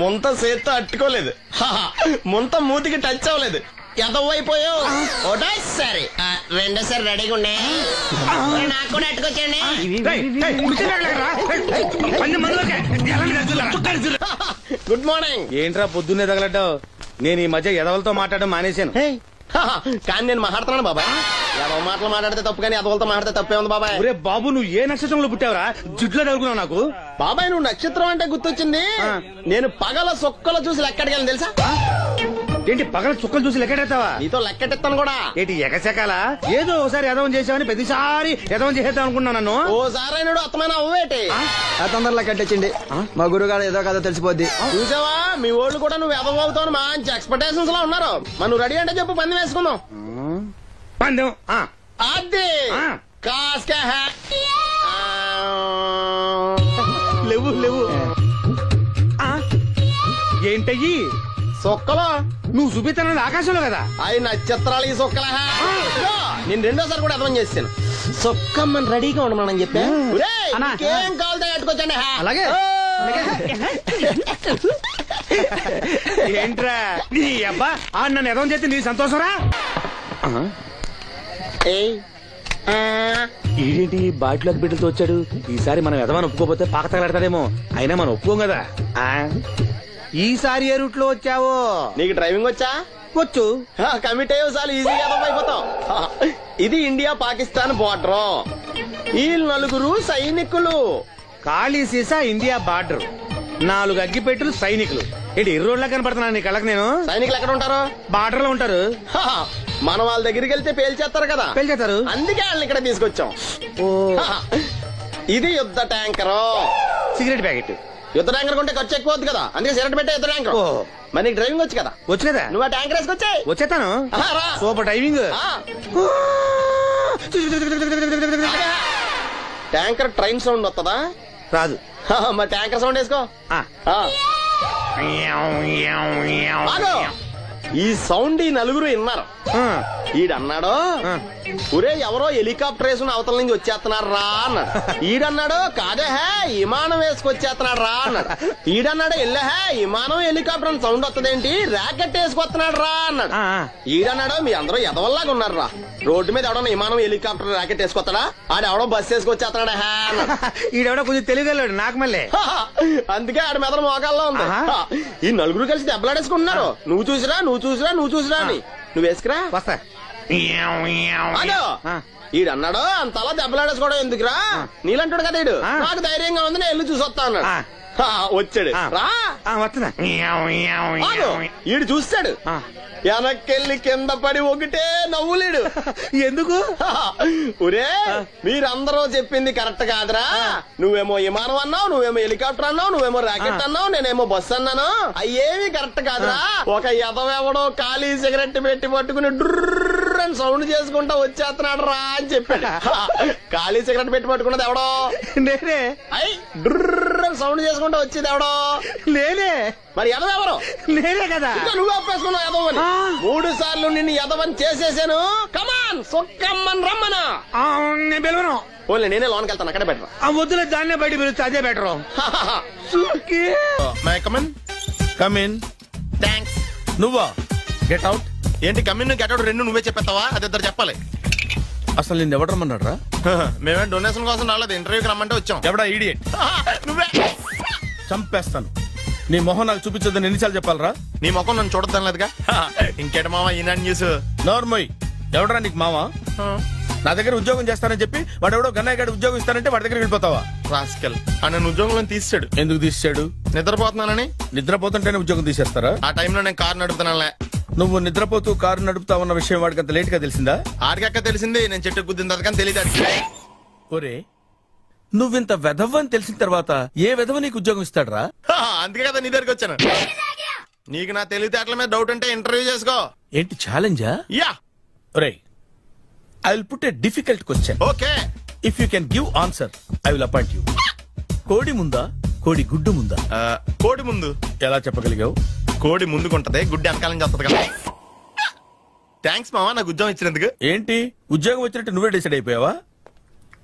ముంత చేత్తో అట్టుకోలేదు, ముంత మూతికి టచ్ అవ్వలేదు, ఎదవైపోయావు. ఒకటోసారి రెండోసారి రెడీగా ఉండే. నాకు కూడా అట్టుకొచ్చండి. Good morning. ఏంట్రా పొద్దున్నే తగలడ్డావు? నేను ఈ మధ్య ఎదవలతో మాట్లాడడం మానేశాను. కానీ నేను మాట్లాడుతున్నాను బాబాయ్. ఎదవ మాటలు మాట్లాడితే తప్పు, కానీ ఎదవలతో మాట్లాడితే తప్పే ఉంది బాబాయ్. ఒరే బాబు, నువ్వు ఏ నక్షత్రంలో పుట్టావురా? జుట్లో తగులుకున్నావు నాకు. బాబాయ్ నువ్వు నక్షత్రం అంటే గుర్తొచ్చింది. నేను పగల సొక్కలు చూసి లెక్కడికెళ్ళను తెలుసా? ఏంటి పగల చుక్కలు చూసి లెక్కెడతావా? నీతో లెక్కెట్టాను కూడా. ఏంటి ఎగసెకాల? ఏదో ఒకసారి ఎదవం చేసావని ప్రతిసారి ఎదవం చేసేద్దాం అనుకున్నాను నన్ను. ఓసారి అయినాడు అత్తమైన అవ్వేటి. తొందరలో కట్టేచ్చండి. మా గురుగారు ఏదో కదా తెలిసిపోద్ది. చూసావా, మీ ఓళ్ళు కూడా నువ్వు ఎదవ అవుతావు మంచి ఎక్స్పెక్టేషన్స్ లో ఉన్నారు. నువ్వు రెడీ అంటే చెప్పు, పందెం వేసుకుందాం. పందెం అది కాస్కా లేవు లేవు. ఏంటయ్యి సొక్కలో? నువ్వు చూపిస్తానది ఆకాశంలో కదా. అవి నక్షత్రాలు. ఈ సొక్కల నేను రెండోసారి కూడా అర్థం చేస్తాను. సొక్కమ్మని రెడీగా ఉండమని చెప్పా. ఏం కావాలి కట్టుకోవచ్చండి. అలాగే. ఏంట్రా నీ అబ్బా నన్ను ఎదవం చేస్తే నీ సంతోషరా? ఏంటి బాటిలోకి బిడ్డలతో వచ్చాడు? ఈసారి మనం ఎదవని ఒప్పుకోపోతే పాక తగలడతాడేమో. అయినా మనం ఒప్పుకోం కదా. ఈసారి ఏ రూట్ లో వచ్చావో? నీకు డ్రైవింగ్ వచ్చా? వచ్చు. కమిట్ అయ్యే సార్లు ఈజీగా అయిపోతాం. ఇది ఇండియా పాకిస్తాన్ బోర్డర్. ఈ 4 సైనికులు. ఖాళీ సీసా ఇండియా బార్డర్, 4 అగ్గిపెట్టులు సైనికులు. ఏంటి ఎర్రోడ్లా కనపడుతున్నా నీ కళ్ళకి నేను? సైనికులు ఎక్కడ ఉంటారు? బార్డర్ లో ఉంటారు. మన వాళ్ళ దగ్గరికి వెళ్తే పేల్చేస్తారు కదా. పేల్చేస్తారు. అందుకే వాళ్ళని ఇక్కడ తీసుకొచ్చాం. ఇది యుద్ధ ట్యాంకర్. Cigarette packet. యుద్ధ ట్యాంకర్ కొంటే ఖర్చు ఎక్కువ అవుతుంది కదా, అందుకే సిగరెట్ పెట్టే యుద్ధ ట్యాంకర్. మరి నీకు డ్రైవింగ్ వచ్చు కదా? వచ్చు కదా. నువ్వు ఆ ట్యాంకర్ వేసుకొచ్చాయి. వచ్చేస్తాను. Super driving. Tanker train sound వస్తుందా? రాదు. మరి ట్యాంకర్ సౌండ్ వేసుకో. ఈ సౌండ్ ఈ 4 విన్నారు. ఈడన్నాడు, ఒరే ఎవరో హెలికాప్టర్ వేసుకుని అవతల నుంచి వచ్చేస్తున్నారు రా అన్నాడు. ఈడన్నాడు కాదే హే విమానం వేసుకొచ్చేస్తున్నాడు రా అన్నాడు. ఈడన్నాడు ఎల్లే హే విమానం హెలికాప్టర్ అని సౌండ్ వస్తుందేంటి రాకెట్ వేసుకొస్తున్నాడు రా అన్నాడు. ఈడన్నాడు మీ అందరూ ఎదవల్లాగా ఉన్నారు రా, రోడ్డు మీద ఎవడన్నా విమానం హెలికాప్టర్ రాకెట్ వేసుకొస్తాడా, ఆడెవడో బస్సు వేసుకొచ్చేస్తున్నాడు హే అన్నాడు. ఈడెవడో కొంచెం తెలియగలడు నాకు మళ్ళీ, అందుకే ఆడ మెదడు మోకాల్లో ఉంది. ఈ నలుగురు కలిసి దెబ్బలాడేసుకుంటున్నారు. నువ్వు చూసిరా అని. నువ్వు వేసుకురా వస్తా. ఈడన్నాడు అంతలా దెబ్బలాడేసుకోవడం ఎందుకురా, నీలంటాడు కదా ఈడు, నాకు ధైర్యంగా ఉంది నేను వెళ్ళి చూసొస్తా అన్నాడు. వచ్చాడు రా ఈడు చూస్తాడు, వెనక్కెళ్ళి కింద పడి ఒకటే నవ్వులేడు. ఎందుకు? ఒరే మీరందరూ చెప్పింది కరెక్ట్ కాదురా, నువ్వేమో విమానం అన్నావు, నువ్వేమో హెలికాప్టర్ అన్నావు, నువ్వేమో రాకెట్ అన్నావు, నేనేమో బస్సు అన్నాను, అయ్యేవి కరెక్ట్ కాదురా. ఒక ఎదవెవడో ఖాళీ సిగరెట్ పెట్టి పట్టుకుని డ్రర్ అని సౌండ్ చేసుకుంటా వచ్చేస్తున్నాడు రా అని చెప్పాడు. ఖాళీ సిగరెట్ పెట్టి పట్టుకున్నది ఎవడో నేనే. డ్రర్ అని సౌండ్ చేసుకుంటా వచ్చేది ఎవడో నేనే. మరి ఎదవెవరో నేనే కదా, నువ్వు ఒప్పేసుకున్నావు ఎదవని. 3 సార్లు నిన్ను ఎదవని చేసేసాను. కమాన్ సొక్కమ్మని రమ్మనా. నేను పిలవను. ఓన్లీ నేనే లోన్కి వెళ్తాను, అక్కడే బెటర్. ఆ వద్దులే దాన్నే బయట పిలుస్తా, అదే బెటర్. కమిన్. థ్యాంక్స్. నువ్వా గెట్ అవుట్? ఏంటి కమిన్ గెట్ అవుట్ రెండు నువ్వే చెప్పేస్తావా? అది ఇద్దరు చెప్పాలి. అసలు నేను ఎవరు రమ్మన్నాడు రా? మేమే డొనేషన్ కోసం రాలేదు, ఇంటర్వ్యూకి రమ్మంటే వచ్చాం. ఎవడా ఈడియట్? నువ్వే. చంపేస్తాను. నీ మొహం నాకు చూపించొద్దని ఎన్నిసార్లు చెప్పాలరా? నీ మొహం నన్ను చూడద్దనలేదుగా. ఇంకేట మామ ఈనాడు న్యూస్. నోర్మోయ్, ఎవడరా నీకు మామ? నా దగ్గర ఉద్యోగం చేస్తానని చెప్పి వాడు ఎవడో గన్నయ్య గారి ఉద్యోగం ఇస్తానంటే వాడి దగ్గర వెళ్ళిపోతావా? రాస్కెల్. నన్ను ఉద్యోగంలో తీసాడు. ఎందుకు తీసాడు? నిద్రపోతున్నానని. నిద్రపోతుంటేనే ఉద్యోగం తీసేస్తారా? ఆ టైంలో నేను కారు నడుపుతానులే. నువ్వు నిద్రపోతూ కారు నడుపుతావన్న విషయం వాడికి అంత లేట్ గా తెలిసిందా? ఆడికక్క తెలిసింది, నేను చెట్టు గుద్దిన కానీ తెలియదు. ఒరే నువ్వింత వెధవని తెలిసిన తర్వాత ఏ వెధవ నీకు ఉద్యోగం ఇస్తాడరా? అందుకే కదా నీ దగ్గరికి వచ్చాను. నీకు నా తెలివితేటల మీద డౌట్ అంటే ఇంటర్వ్యూ చేసుకో. ఏంటి ఛాలెంజా? యా. ఒరే I will put a difficult question. Okay. If you can give answer I will appoint you. కోడి ముందా కోడి గుడ్డు ముందా? కోడి ముందు. ఎలా చెప్పగలిగావు? కోడి ముందుకుంటది, గుడ్డి వెనకాలం చేస్తుంది కదా. థ్యాంక్స్ మామా నాకు ఉద్యోగం ఇచ్చినందుకు. ఏంటి ఉద్యోగం వచ్చినట్టు నువ్వే డిసైడ్ అయిపోయావా?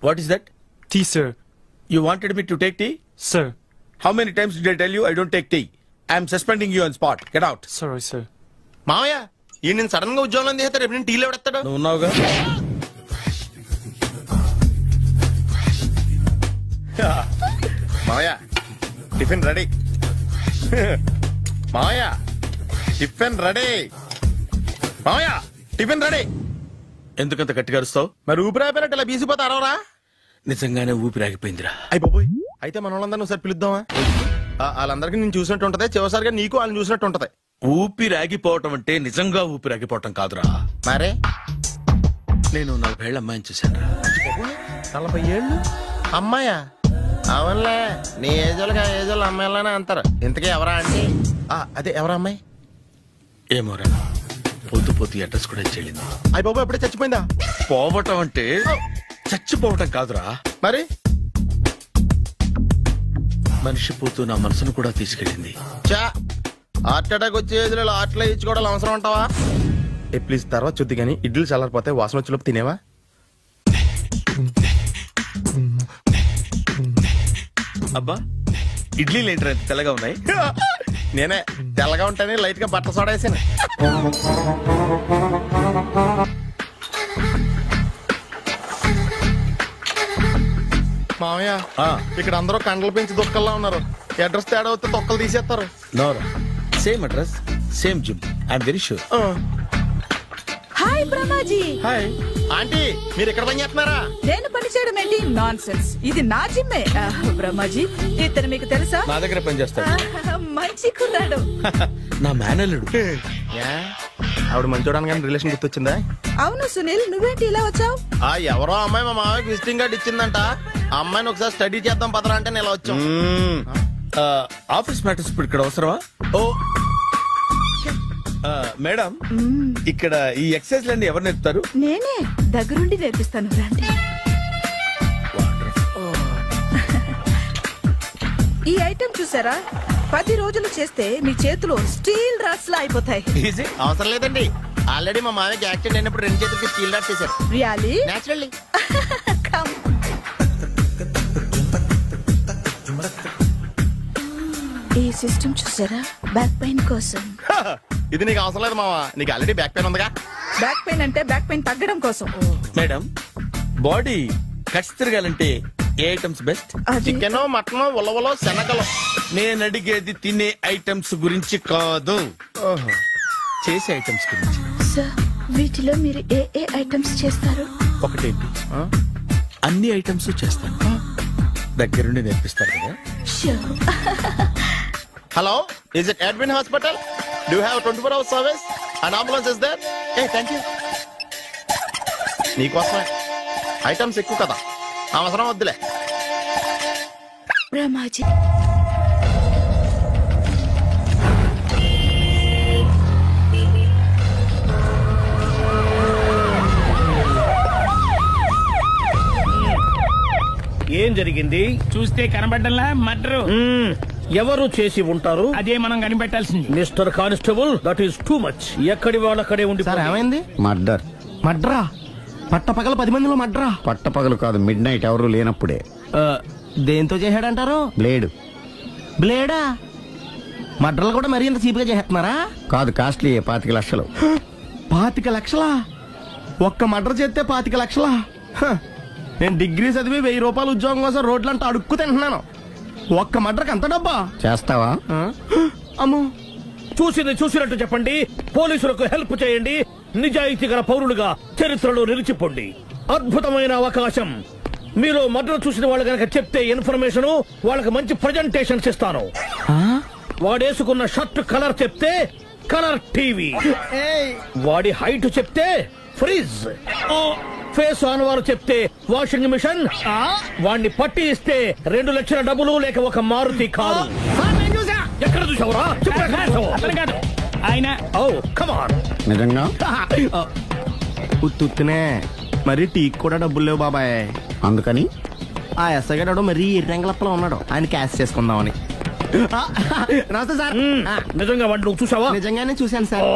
What is that? Tea, sir. You wanted me to take tea? Sir. How many times did I tell you I don't take tea? I am suspending you on spot. Get out. Sorry, sir. మామయ్య ఈ నేను sudden గా ఉద్యోగంలో తీస్తాడు, రేపు నేను టీలో పెడతాడు. నువ్వు ఉన్నావుగా. మామయ్య టిఫిన్ రెడీ. మామయ్య టిఫిన్ రెడీ. మామయ్య టిఫిన్ రెడీ. ఎందుకంత గట్టిగా అరుస్తావు? మరి ఊపిరి అయిపోయినట్టు ఇలా బీసిపోతే అరవరా? నిజంగానే ఊపిరాగిపోయిందిరా. అయిపోయి అయితే మన వాళ్ళందరినీ ఒకసారి పిలుద్దామా? వాళ్ళందరికీ నేను చూసినట్టు ఉంటది, చివరిసారిగా నీకు వాళ్ళని చూసినట్టు ఉంటది. ఊపిరాగిపోవటం అంటే నిజంగా ఊపిరాగిపోవటం కాదురా. మరే నేను 40 ఏళ్ల అమ్మాయిని చూశాను. 40 ఏళ్ళు అమ్మాయా? అవునులే, నీ ఏజోళ్ళకి ఆ ఏజోళ్ళు అమ్మాయిలానే అంటారు. ఇంతకీ ఎవరా అంటే? అదే ఎవరా అమ్మాయి? ఏమోరా, పోతూ పోతూ అడ్రస్ కూడా చెల్లింది. అయ్య బాబు ఎప్పుడే చచ్చిపోయిందా? పోవటం అంటే చచ్చిపోవటం కాదురా, మరి మనిషి పోతూ నా మనసును కూడా తీసుకెళ్ళింది. చా హార్ట్ అటాక్ వచ్చే ఏజ్లో హార్ట్లో ఇచ్చుకోవడం అవసరం అంటావా? ప్లీజ్ తర్వాత చూద్ది కానీ ఇడ్లీ చల్లారిపోతే వాసన వచ్చేలోపు తినేవా? అబ్బా ఇడ్లీలు ఏంటరా ఎంత తెల్లగా ఉన్నాయి? నేనే తెల్లగా ఉంటానే లైట్ గా బట్ట సోడా వేసాను. మామయ్య ఇక్కడ అందరూ కండలు పెంచి దుక్కల్లా ఉన్నారు. అడ్రస్ తేడా వస్తే తొక్కలు తీసేస్తారు. నోరా, same address same gym. I'm very sure. Hi Brahmaji. Hi aunty, మీరు ఇక్కడ పని చేస్తున్నారా? నేను పని చేయడం ఏంటి? Nonsense. ఇది నా జిమ్మే. బ్రహ్మాజీ ఇతను మీకు తెలుసా? నా దగ్గర పని చేస్తాడు. మంచి కుర్రాడు. నా మేనల్లుడు. ఆవిడ మంచి చూడడానికి రిలేషన్ గుర్తొచ్చిందా? అవును సునీల్, నువ్వేంటి ఇలా వచ్చావు? ఎవరో అమ్మాయి మా మామయ్యకి విజిటింగ్ కార్డు ఇచ్చిందంట. ఆ అమ్మాయిని ఒకసారి స్టడీ చేద్దాం పదరా అంటే నేను ఇలా వచ్చాం. ఆఫీస్ మ్యాటర్స్ ఇప్పుడు ఇక్కడ అవసరమా? ఓ మేడం, ఇక్కడ ఈ ఎక్సర్సైజ్ లన్నీ ఎవరు నేర్పుతారు? నేనే దగ్గరుండి నేర్పిస్తాను. రండి. ఈ ఐటెం చూసారా? 10 రోజులు చేస్తే మీ చేతులు స్టీల్ రాట్స్ లా అయిపోతాయి. అవసరం లేదండి, ఆల్రెడీ మా మామయ్యకి యాక్సిడెంట్ అయినప్పుడు 2 చేతులకి స్టీల్ డాట్ చేశారు. Really naturally. ఈ సిస్టమ్ చూసారా బ్యాక్ పెయిన్ కోసం. ఇది నీకు అవసరం లేదు మావా, నీకు ఆల్రెడీ బ్యాక్ పెయిన్ ఉందిగా. బ్యాక్ పెయిన్ అంటే బ్యాక్ పెయిన్ తగ్గడం కోసం. మేడం బాడీ కట్స్ తిరగాలంటే ఏ ఐటమ్స్ బెస్ట్? చికెన్, మటన్, ఉలవలో, శనగలు. నేను అడిగేది తినే ఐటమ్స్ గురించి కాదు, చేసే ఐటమ్స్ గురించి. సార్ వీటిలో మీరు ఏ ఏ ఐటమ్స్ చేస్తారు? ఒకటేంటి, అన్ని ఐటమ్స్ చేస్తాను. దగ్గరుండి నేర్పిస్తారు కదా. Hello, is it admin hospital? Do have 24 hours service? And ambulance is there? ఏ థ్యాంక్ యూ. నీకోసమే. ఐటమ్స్ ఎక్కువ కదా, అవసరం వద్దులే. రమాజీ ఏం జరిగింది? చూస్తే కనబడ్డంలా మర్డరు. ఎవరు చేసి ఉంటారు? అదే మనం కనిపెట్టాల్సింది. Mister constable, that is too much. ఎక్కడి వాళ్ళక్కడే ఉండి. ఏమైంది? మర్డర్. మడ్రా? పట్టపగల 10 మందిలో మడ్రా? పట్టపగలు కాదు, మిడ్ నైట్ ఎవరు లేనప్పుడే. దేంతో చేశాడంటారు? బ్లేడ్. బ్లేడా? మడ్రలు కూడా మరీ ఇంత చీప్ గా చేస్తున్నారా? కాదు, కాస్ట్లీ. 25 లక్షలు. 25 లక్షలా? ఒక్క మడ్ర చేస్తే 25 లక్షలా? నేను డిగ్రీ చదివి 1000 రూపాయలు ఉద్యోగం కోసం రోడ్లంతా అడుక్కు తింటున్నాను. ఒక్క మడ్రకు అంత డబ్బా? చేస్తావా? అమ్మో. చూసినట్టు చెప్పండి. పోలీసులకు హెల్ప్ చేయండి. నిజాయితీ గల పౌరులుగా చరిత్రలో నిలిచిపోండి. అద్భుతమైన అవకాశం. మీలో మర్డర్ చూసిన వాళ్ళు కనుక చెప్తే ఇన్ఫర్మేషన్, వాళ్ళకి మంచి ప్రజెంటేషన్స్ ఇస్తాను. వాడేసుకున్న షర్ట్ కలర్ చెప్తే కలర్ టీవీ, వాడి హైట్ చెప్తే ఫ్రిజ్, ఫేస్ ఆన్ వారు చెప్తే వాషింగ్ మిషన్, వాడిని పట్టి ఇస్తే 2 లక్షల డబ్బులు లేక ఒక మారుతి కారు. ఎక్కడ చూసావురా? కాదు ఆయన. ఓ కమాన్. నిజంగా? ఉత్తునే మరి టీకి కూడా డబ్బులు లేవు బాబాయ్. అందుకని ఆ ఎస్ఐ గారు మరీ ఎర్రంగలప్పలో ఉన్నాడు, ఆయన క్యాష్ చేసుకుందామని. నమస్తే సార్. నిజంగా వాడిని నువ్వు చూసావా? నిజంగానే చూశాను సార్.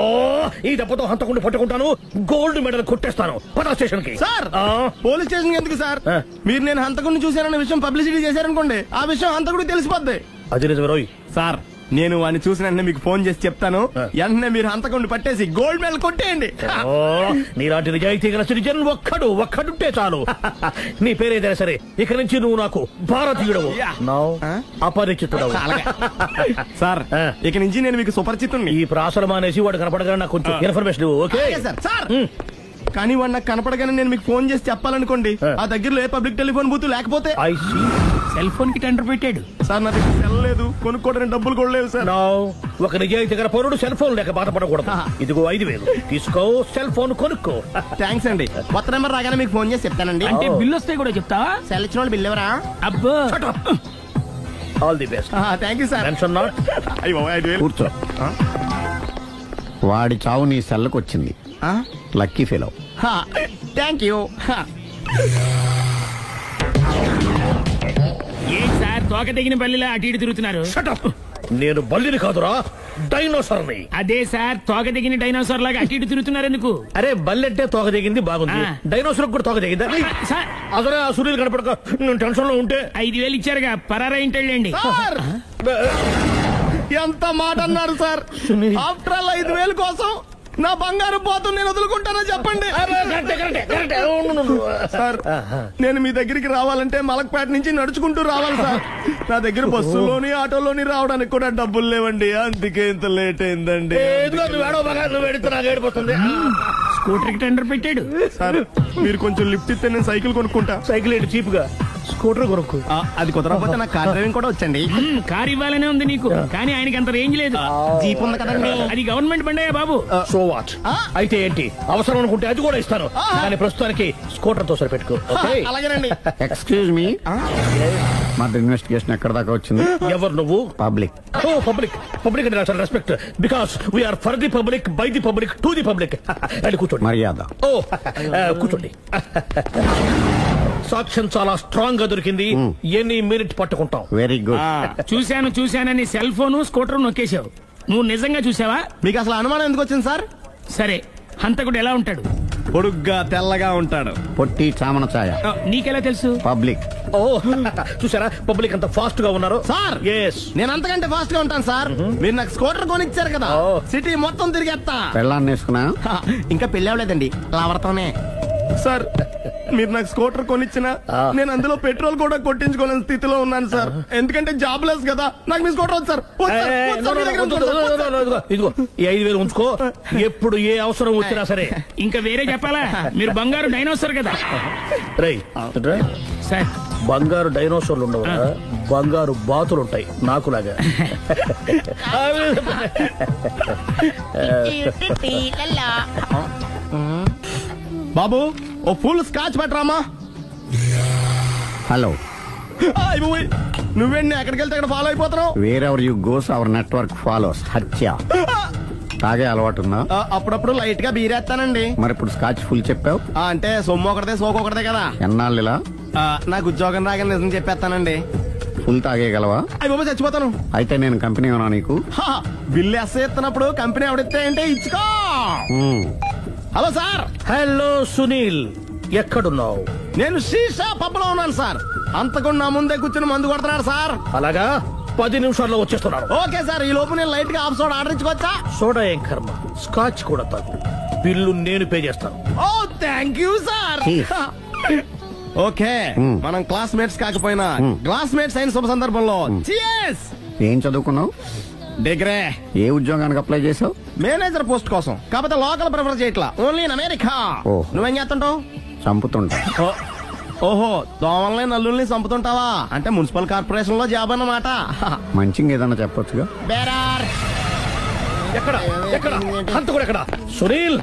ఈ దెబ్బతో హంతకుండా పట్టుకుంటాను, గోల్డ్ మెడల్ కొట్టేస్తాను. పద స్టేషన్ కి. సార్ పోలీస్ స్టేషన్ ఎందుకు సార్? మీరు నేను హంతకుడిని చూశానన్న విషయం పబ్లిసిటీ చేశారనుకోండి, ఆ విషయం హంతకుడికి తెలిసిపోద్ది. అది నిజమే రోయ్. సార్ నేను వాడిని చూసిన వెంటనే మీకు ఫోన్ చేసి చెప్తాను. వెంటనే మీరు హంతకుడిని పట్టేసి గోల్డ్ మెడల్ కొట్టేయండి. నీలాంటి నిజాయితీ గల సిటిజన్ ఒక్కడుంటే చాలు. నీ పేరేదైనా సరే, ఇక నుంచి నువ్వు నాకు భారతీయుడవు, అపరిచితుడవు. సార్ ఇక నుంచి నేను మీకు సుపరిచితుడిని. ఈ ప్రాసలం అనేసి వాడు కనపడగా నాకు కొంచెం ఇన్ఫర్మేషన్. Okay sir. కానీ వాడు నాకు కనపడగానే నేను మీకు ఫోన్ చేసి చెప్పాలనుకోండి, ఆ దగ్గరలో ఏ పబ్లిక్ టెలిఫోన్ బూత్ లేకపోతే. సెల్ ఫోన్ కి టెండర్ పెట్టాడు సార్. నా దగ్గర సెల్ లేదు, కొనుక్కోవడానికి డబ్బులు కూడా లేవు సార్. ఒక నిజాయితీ గల పౌరుడు సెల్ ఫోన్ లేక బాధపడకూడదు. ఇదిగో 5000 తీసుకో, సెల్ ఫోన్ కొనుక్కో. థ్యాంక్స్ అండి. కొత్త నెంబర్ రాగానే మీకు ఫోన్ చేసి చెప్తానండి. అంటే బిల్లు వస్తే కూడా చెప్తావా? సెల్ ఇచ్చిన వాళ్ళు బిల్ ఎవరా? అబ్బో. All the best. Thank you sir. Tension not. కూర్చో. వాడి చావు నీ సెల్లకు వచ్చింది. Lucky fellow. Thank you. ఏం సార్ తోక తెగిన బల్లిలా అటు ఇటు తిరుగుతున్నారు? నేను బల్లిని కాదురా, డైనోసార్ ని. అదే సార్ తోక తెగిన డైనోసార్ లాగా అటు ఇటు తిరుగుతున్నారు ఎందుకు? అరే బల్లెట్టే తోక తెగింది బాగుంది, డైనోసార్ కూడా తోక తెగిందా? అసలే ఆ సూర్యులు కనపడక నేను టెన్షన్ లో ఉంటే 5000 ఇచ్చారుగా, పరారా ఇంటండి. ఎంత మాట అన్నారు సార్? ఆఫ్టర్ ఆల్ 5000 కోసం నా బంగారు పోతు నేను వదులుకుంటానా చెప్పండి. సార్ నేను మీ దగ్గరికి రావాలంటే మలక్పేట నుంచి నడుచుకుంటూ రావాలి సార్. నా దగ్గర బస్సులోని ఆటోలోని రావడానికి కూడా డబ్బులు లేవండి, అందుకే ఇంత లేట్ అయిందండి. స్కూటర్ కి టెండర్ పెట్టాడు సార్. మీరు కొంచెం లిఫ్ట్ ఇస్తే నేను సైకిల్ కొనుక్కుంటా. సైకిల్ ఏంటి చీప్ గా, స్కూటర్ కొనుక్కు. అది కుదరకపోతే నాకు కార్ డ్రైవింగ్ కూడా వచ్చండి. కార్ ఇవ్వాలనే ఉంది నీకు, కానీ ఆయనకి అంత రేంజ్ లేదు. జీప్ ఉంది కదండి. అది గవర్నమెంట్ బండే బాబు. So what? అయితే ఏంటి, అవసరం అనుకుంటే అది కూడా ఇస్తాను, కానీ ప్రస్తుతానికి స్కూటర్ తో సరిపెట్టుకో. అలాగేనండి. ఎక్స్క్యూజ్ మీ, మర్డర్ ఇన్వెస్టిగేషన్ ఎక్కడ దాకా వచ్చింది? ఎవరు నువ్వు? పబ్లిక్. ఓ పబ్లిక్. పబ్లిక్ అంటే చాలా respect, because we are for the public, by the public, to the public. అది కూర్చోండి. మర్యాద. ఓ కూర్చోండి. సాక్ష్యం చాలా స్ట్రాంగ్ గా దొరికింది, ఎన్ని మినిట్ పట్టుకుంటాం. Very good. చూశానని సెల్ ఫోన్ స్కూటర్ నొక్కేశావు. నువ్వు నిజంగా చూసావా? మీకు అసలు అనుమానం ఎందుకు వచ్చింది సార్? సరే హంతకుడు ఎలా ఉంటాడు? పొడుగ్గా తెల్లగా ఉంటాడు. పొట్టి చామన ఛాయ. నీకెలా తెలుసు? పబ్లిక్. ఓ చూసారా పబ్లిక్ అంత ఫాస్ట్ గా ఉన్నారు. సార్ నేను అంతకంటే ఫాస్ట్ గా ఉంటాను సార్. మీరు నాకు స్కూటర్ కొనిచ్చారు కదా, సిటీ మొత్తం తిరిగేస్తా. పెళ్ళాన్ని వేసుకున్నా? ఇంకా పెళ్లి అవ్వలేదండి, లావర్తోనే. సార్ మీరు నాకు స్కూటర్ కొనిచ్చిన నేను అందులో పెట్రోల్ కూడా కొట్టించుకోలేని స్థితిలో ఉన్నాను సార్. ఎందుకంటే జాబ్ లెస్ కదా, నాకు మీ స్కూటర్ వద్దు సార్. ఇదిగో ఈ 5,000 ఉంచుకో, ఎప్పుడు ఏ అవసరం వచ్చినా సరే. ఇంకా వేరే చెప్పాలా? మీరు బంగారు డైనోసార్ కదా. రై సార్ బంగారు డైనోసార్లు ఉండవు, బంగారు బాతులు ఉంటాయి నాకులాగా. బాబు ఓ ఫుల్ స్కాచ్ పెట్టరామా. హలో, నువ్వేంటి ఎక్కడికి వెళ్తే అక్కడ ఫాలో అయిపోతున్నావు? Wherever you goes our network follows. హత్య. తాగే అలవాటు ఉందా? అప్పుడప్పుడు లైట్ గా బీరేస్తానండి. మరి ఇప్పుడు స్కాచ్ ఫుల్ చెప్పావు అంటే సొమ్ము ఒకటిదే సోకు ఒకటిదే కదా. ఎన్నాళ్ళు ఇలా? నాకు ఉద్యోగం రాగానే నిజం చెప్పేస్తానండి. ఫుల్ తాగేయగలవా? అయ్యి చచ్చిపోతాను. అయితే నేను కంపెనీ ఉన్నా నీకు? బిల్లు ఎస్తున్నప్పుడు కంపెనీ ఎవడితే అంటే ఇచ్చుకో. Hello sir. హలో సునీల్, ఎక్కడున్నావు? నేను శీషా పబ్లో ఉన్నాను సార్. అంతకుండా నా ముందే కూర్చుని మందు కొడుతున్నాడు సార్. అలాగా, 10 నిమిషాల్లో వచ్చేస్తున్నాను. ఓకే సార్, ఈ లోపు నేను లైట్ గా హాఫ్ సోడా ఆర్డర్ ఇచ్చుకోవచ్చా? సోడా ఏం కర్మ, స్కాచ్ కూడా తాగు. బిల్లు నేను పే చేస్తాను. ఓ థ్యాంక్ యూ సార్. ఓకే, మనం క్లాస్మేట్స్ కాకపోయినా క్లాస్మేట్స్ అయిన శుభ సందర్భంలో ఏం చదువుకున్నావు? డిగ్రీ. ఏ ఉద్యోగానికి అప్లై చేసావు? మేనేజర్ పోస్ట్ కోసం. కాకపోతే లోకల్ ప్రిఫర్ చేయట్లా, ఓన్లీ ఇన్ అమెరికా. నువ్వేం చేస్తుంటావు? చంపుతుంటా. ఓహో, దోమల్ని నల్లుల్ని చంపుతుంటావా? అంటే మున్సిపల్ కార్పొరేషన్ లో జాబ్ అన్నమాట. మంచిగా ఏదన్నా చెప్పొచ్చుగా. ఎక్కడ ఎక్కడ హంతకుడు ఎక్కడ? సునీల్,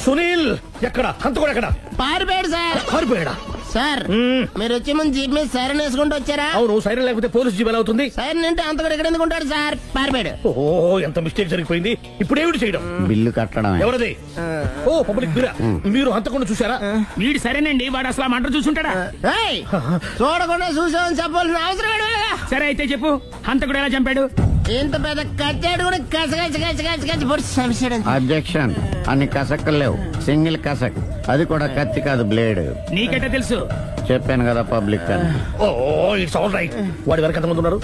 సునీల్ ఎక్కడ? హంతకుడు ఎక్కడ? పారిపోయాడు సార్. పారిపోయాడా? సార్ మీరు వచ్చే ముందు జీప్ మీద సైరన్ వేసుకుంటూ వచ్చారా? అవును, సైరన్ లేకపోతే పోలీస్ జీప్ ఎలా అవుతుంది? సైరన్ అంటే అంతకుడు ఎక్కడ ఎందుకు ఉంటాడు సార్? పారిపోయాడు. ఓహో, ఎంత మిస్టేక్ జరిగిపోయింది. ఇప్పుడు ఏమిటి చేయడం? బిల్లు కట్టడం. ఎవరది? ఓ పబ్లిక్ బిరా. మీరు హంతకుండా చూసారా? వీడు సరేనండి, వాడు అసలు మంట చూసుంటాడా? చూడకుండా చూసామని చెప్పాల్సిన అవసరం లేదు. సరే అయితే చెప్పు, హంతకుడు ఎలా చంపాడు? ఇంత పెద్ద కచ్చాడు కూడా అబ్జెక్షన్. అన్ని కసక్కలు లేవు, సింగిల్ కసక్. అది కూడా కత్తి కాదు, బ్లేడ్. నీకెట్టా తెలుసు? చెప్పాను కదా పబ్లిక్ అని. Oh it's all right. వాడి వరకు ఎంతమంది ఉన్నారు?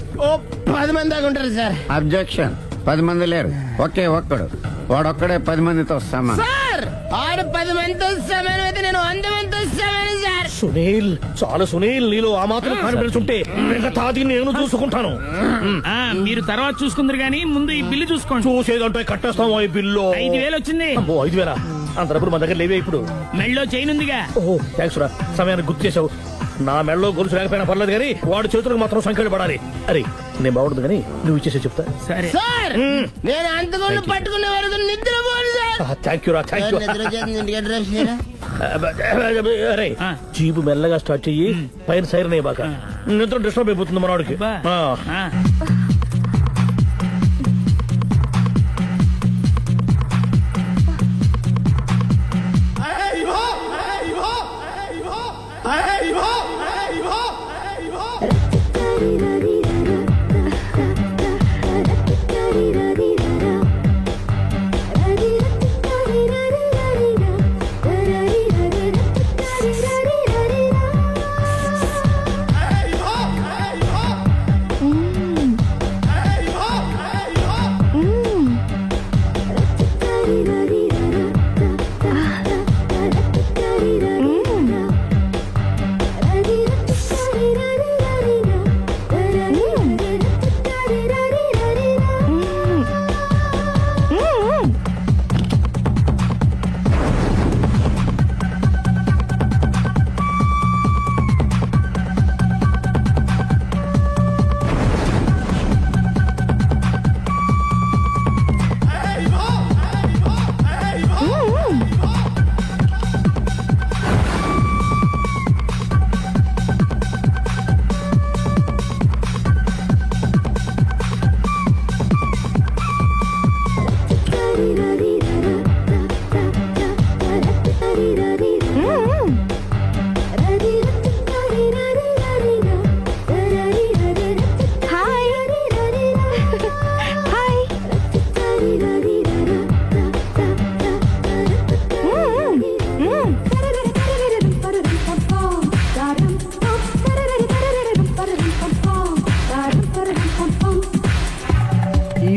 10 మంది దాకా ఉంటారు సార్. అబ్జెక్షన్. 10 మంది లేరు, ఒకే ఒక్కడు. వాడొక్కడే 10 మందితో సమానం. సార్ ఆడు 10 మందితో సమానం అయితే నేను 100 మందితో సమానం సార్. సునీల్, చాలా సునీల్, నీలో ఆ మాత్రం కాన్ఫిడెన్స్ ఉంటే మిగతాది నేను చూసుకుంటాను. మీరు తర్వాత చూసుకుందరు గానీ ముందు ఈ బిల్లు చూసుకోండి. చూసేదంటే కట్టేస్తాము ఈ బిల్లు. 5,000 వచ్చింది. 5,000? అంత డబ్బులు మన దగ్గర లేవే ఇప్పుడు. మెళ్ళో చైన్ ఉందిగా. ఓహో థ్యాంక్స్ రా, సమయానికి గుర్తు చేసావు. నా మెళ్ళలో గొలుసు లేకపోయినా పర్లేదు కానీ వాడి చేతులకు మాత్రం సంఖ్యలు పడాలి. అరే నేను బాగుండదు కానీ నువ్వు ఇచ్చేసే చెప్తా. సరే సార్, నేను అంతకుండా పట్టుకునే వరకు నిద్రపోను సార్. థ్యాంక్ యూ రా, థ్యాంక్ యూ. అరే జీబు మెల్లగా స్టార్ట్ చెయ్యి, పైన సైరన్ అయ్యి బాగా నిద్ర డిస్టర్బ్ అయిపోతుంది మనవాడికి.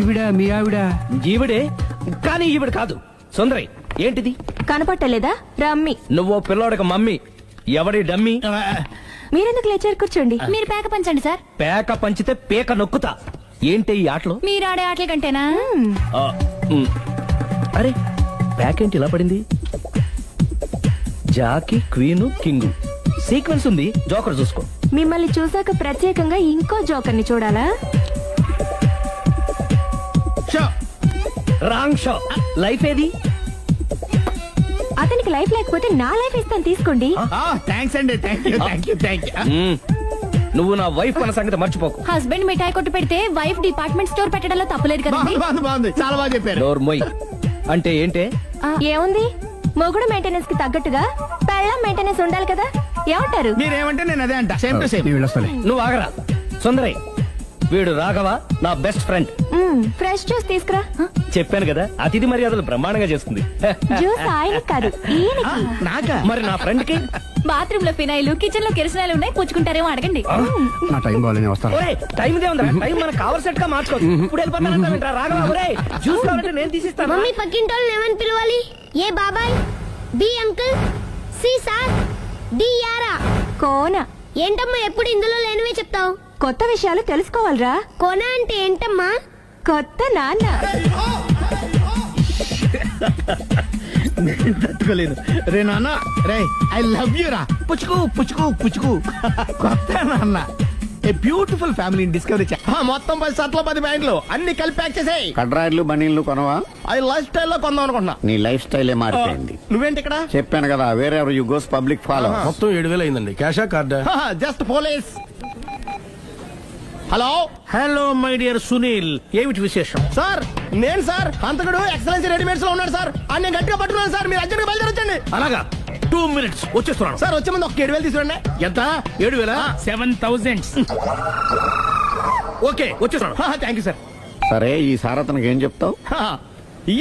ఈవిడ మీ ఆవిడ ఈవిడే, కానీ ఈవిడ కాదు. సుందరి, ఏంటిది కనపట్టలేదా? రమ్మి. నువ్వు పిల్లోడికి మమ్మీ. ఎవడి డమ్మీ? మీరెందుకు లేచారు? కూర్చోండి. మీరు పేక పంచండి సార్. పేక పంచితే పేక నొక్కుతా. ఏంటి ఈ ఆటలు? మీరు ఆడే ఆటల కంటేనా? అరే పేకేంటి ఇలా పడింది? జాకి, క్వీను, కింగు సీక్వెన్స్ ఉంది. జోకర్ చూసుకో. మిమ్మల్ని చూసాక ప్రత్యేకంగా ఇంకో జోకర్ని చూడాలా? Wrong show. లైఫ్ ఏది? అతనికి లైఫ్ లేకపోతే నా లైఫ్ ఇస్తాను, తీసుకోండి. థ్యాంక్స్ అండి. నువ్వు నా వైఫ్ అన్న సంగతి మర్చిపోకు. హస్బెండ్ మిఠాయి కొట్టు పెడితే వైఫ్ డిపార్ట్మెంట్ స్టోర్ పెట్టడంలో తప్పలేదు కదా. బాగుంది, చాలా బాగా చెప్పారు. డోర్ మొయ్. అంటే ఏంటే? ఏముంది, మొగుడు మెయింటెనెన్స్ కి తగ్గట్టుగా పెళ్ళాం మెయింటెనెన్స్ ఉండాలి కదా. ఏమంటారు? మీరేమంటే నేను అదే అంట. Same to same. నువ్వు ఆగరా. సుందరి, వీడు రాఘవ, నా బెస్ట్ ఫ్రెండ్. ఫ్రెష్ జ్యూస్ తీసుకురా. చెప్పాను కదా, అతిథి మర్యాదలు బ్రహ్మాండంగా చేస్తుంది. జ్యూస్ ఆయన కాదు, ఈయనకి. నాకా? మరి నా ఫ్రెండ్ కి? బాత్రూమ్ లో ఫినాయిల్, కిచెన్ లో కిరసనాయిలు ఉన్నాయి, పుచ్చుకుంటారేమో అడగండి. నా టైం బాగానే వస్తాను. టైం ఇదే ఉందా? టైం మనకు కావాల్సినట్టుగా మార్చుకోవచ్చు. ఇప్పుడు వెళ్ళిపోతానంటా రాఘవ. ఒరే జ్యూస్ కావాలంటే నేను తీసిస్తాను. మమ్మీ పక్కింటోళ్ళని ఏమని పిలవాలి? ఏ బాబాయ్, B uncle, C sir, D యారా. కోన. ఏంటమ్మా ఎప్పుడు ఇందులో లేనివే చెప్తావు? కొత్త విషయాలు తెలుసుకోవాలరా. కోన అంటే ఏంటమ్మా? కొత్త నాన్న. తట్టుకోలేదు రే నాన్న. రే ఐ లవ్ యూ రా. పుచ్చుకు పుచ్చుకు పుచ్చుకు. కొత్త నాన్న. A beautiful family discovery. మొత్తం 10 షర్ట్లు 10 ప్యాంట్లు అన్ని కలిపి ప్యాక్ చేసేయ్. కడ్రాయిలు బనీళ్లు కొనవా? అది లైఫ్ స్టైల్ లో కొందాం అనుకుంటున్నా. నీ లైఫ్ స్టైలే మారిపోయింది. నువ్వేంటి ఇక్కడ? చెప్పాను కదా, వేరే యు గోస్ పబ్లిక్ ఫాలో. మొత్తం 7,000 అయిందండి. క్యాషా కార్డా? Just police. Hello hello my dear Sunil, ఏమిటి విశేషం? సార్ నేను సార్ అంతకుడు ఎక్సలెన్సీ రెడీమేడ్స్ లో ఉన్నాడు సార్. నేను గట్టిగా పట్టుకున్నాను సార్. మీరు అర్జెంట్ గా బయలుదేరొచ్చండి. అలాగా, 2 minutes వచ్చేస్తున్నాను సార్. వచ్చే ముందు ఒక 7,000 తీసుకోండి. ఎంత? 7,000? 7,000. ఓకే, వచ్చేస్తున్నాను. Thank you sir. సరే, ఈ సార్ అతనికి ఏం చెప్తావు?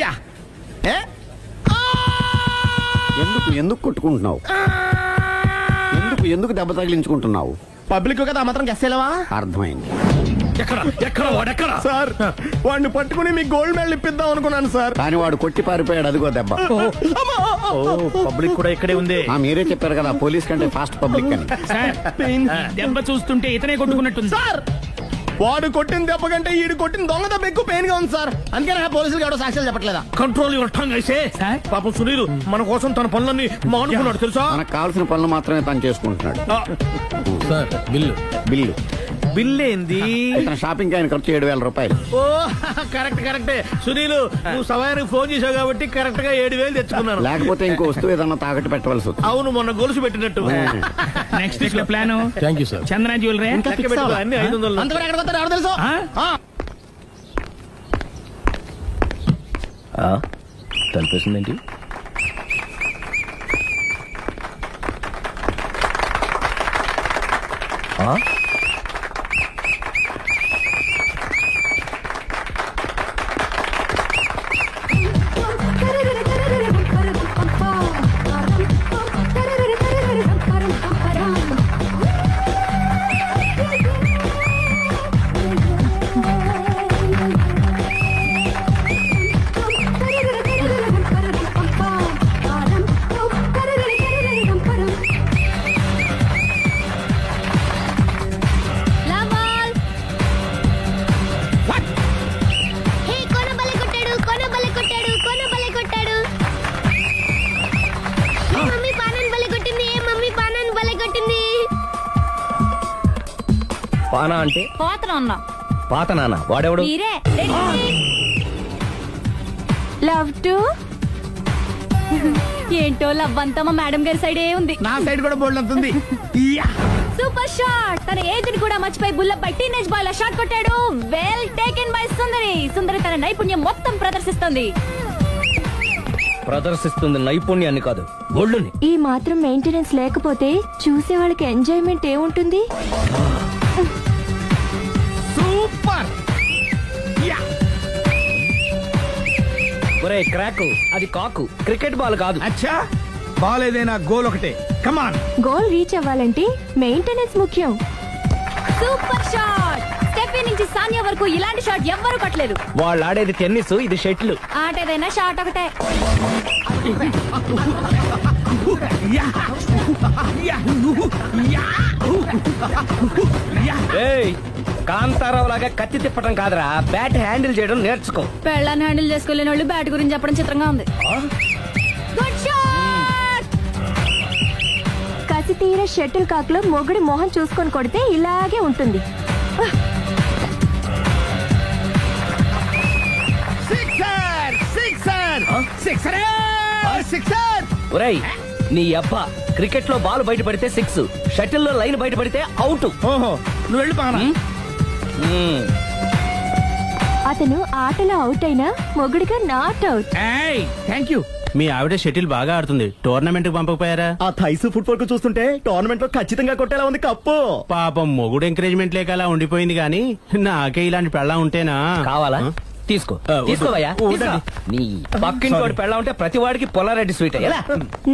యా. ఎందుకు కొట్టుకుంటున్నావు? ఎందుకు దెబ్బ తగిలించుకుంటున్నావు? పబ్లిక్ కదా మాత్రం గెస్సేలేవా? అర్థమైంది. ఎక్కడ సార్ వాడిని పట్టుకుని మీ గోల్డ్ మెడల్ ఇప్పిద్దాం అనుకున్నాను సార్. కానీ వాడు కొట్టి పారిపోయాడు. అదిగో దెబ్బ. పబ్లిక్ కూడా ఇక్కడే ఉంది. మీరే చెప్పారు కదా, పోలీస్ కంటే ఫాస్ట్ పబ్లిక్ అని. దెబ్బ చూస్తుంటే ఇతనే కొట్టుకున్నట్టుంది సార్. వాడు కొట్టిన దెబ్బ కంటే ఈడు కొట్టిన దొంగ దెబ్బ ఎక్కువ పెయిన్ గా ఉంది సార్. అందుకని పోలీసులు ఎవడో సాక్ష్యాలు చెప్పట్లేదా? కంట్రోల్ యువర్ టంగ్ అయితే. పాపం సునీల్ మన కోసం తన పనులన్నీ మానుకున్నాడు తెలుసా? మనకు కావాల్సిన పనులు మాత్రమే తను చేసుకుంటున్నాడు. సార్ బిల్లు ఏంది? షాపింగ్ ఆయన ఖర్చు 7,000 రూపాయలు. ఓ కరెక్టే. సునీల్, నువ్వు సమయానికి ఫోన్ చేసావు కాబట్టి కరెక్ట్ గా 7,000 తెచ్చుకున్నాను. లేకపోతే ఇంకో వస్తువు ఏదన్నా తాకట్టు పెట్టవలసి వస్తుంది. అవును, మొన్న గొలుసు పెట్టినట్టు. నెక్స్ట్ వీక్ లో plan. Thank you sir. Chandana jewellery అన్ని 500. అంతవరకు ఎక్కడ పోతారు ఎవరు తెలుసు? తలిపేసిందేంటి? పానా అంటే పాత నాన్న. వాడెవడు? లవ్ టు ఏంటో లవ్ అంతా మా మేడం గారి సైడే ఉంది. నా సైడ్ కూడా బోల్డ్ అంతుంది. Super shot. తన ఏజ్ ని కూడా మర్చిపోయి బుల్లపై టీనేజ్ బాయ్ లా షాట్ కొట్టాడు. వెల్ టేకెన్ బై సుందరి తన నైపుణ్యం మొత్తం ప్రదర్శిస్తుంది నైపుణ్యాన్ని కాదు, ఒళ్ళుని. ఈ మాత్రం మెయింటెనెన్స్ లేకపోతే చూసే వాళ్ళకి ఎంజాయ్మెంట్ ఏముంటుంది? సూపర్. ఒరే క్రాకు, అది కాకు, క్రికెట్ బాల్ కాదు. అచ్చా, బాల్ ఏదైనా గోల్ ఒకటే. కమాన్. గోల్ రీచ్ అవ్వాలంటే మెయింటెనెన్స్ ముఖ్యం. Super shot. స్టెప్ ద్రవ్య నుంచి సానియా వరకు ఇలాంటి షాట్ ఎవ్వరు కొట్టలేదు. వాళ్ళు ఆడేది టెన్నిస్, ఇది షటిల్. ఆట ఏదైనా షాట్ ఒకటే. కాంతారావు లాగా కత్తి తిప్పటం కాదురా, బ్యాట్ హ్యాండిల్ చేయడం నేర్చుకో. పెళ్ళాన్ని హ్యాండిల్ చేసుకోలేని వాళ్ళు బ్యాట్ గురించి చెప్పడం చిత్రంగా ఉంది. Good shot. కసి తీర షటిల్ కాక్ లో మొగుడి మొహం చూసుకొని కొడితే ఇలాగే ఉంటుంది. ఒరేయ్, నీ అబ్బా క్రికెట్ లో బాల్ బయట పడితే 6, షటిల్ లో లైన్ బయట పడితే అవుట్. నువ్వు వెళ్ళి పానా. అతను ఆటలో అవుట్ అయినా మొగుడిగా నాట్ అవుట్. Thank you. మీ ఆవిడ షటిల్ బాగా ఆడుతుంది, టోర్నమెంట్ కి పంపకపోయారా? ఆ థైసు ఫుట్బాల్ కు చూస్తుంటే టోర్నమెంట్ లో ఖచ్చితంగా కొట్టేలా ఉంది కప్పు. పాపం మొగుడు ఎంకరేజ్మెంట్ లేక అలా ఉండిపోయింది గానీ నాకే ఇలాంటి పెళ్ళా ఉంటేనా. కావాలా? తీసుకో తీసుకోవయ్యా. నీ పక్కింటోడి పెళ్ళ ఉంటే ప్రతి వాడికి పొలారెడ్డి స్వీట్. ఎలా?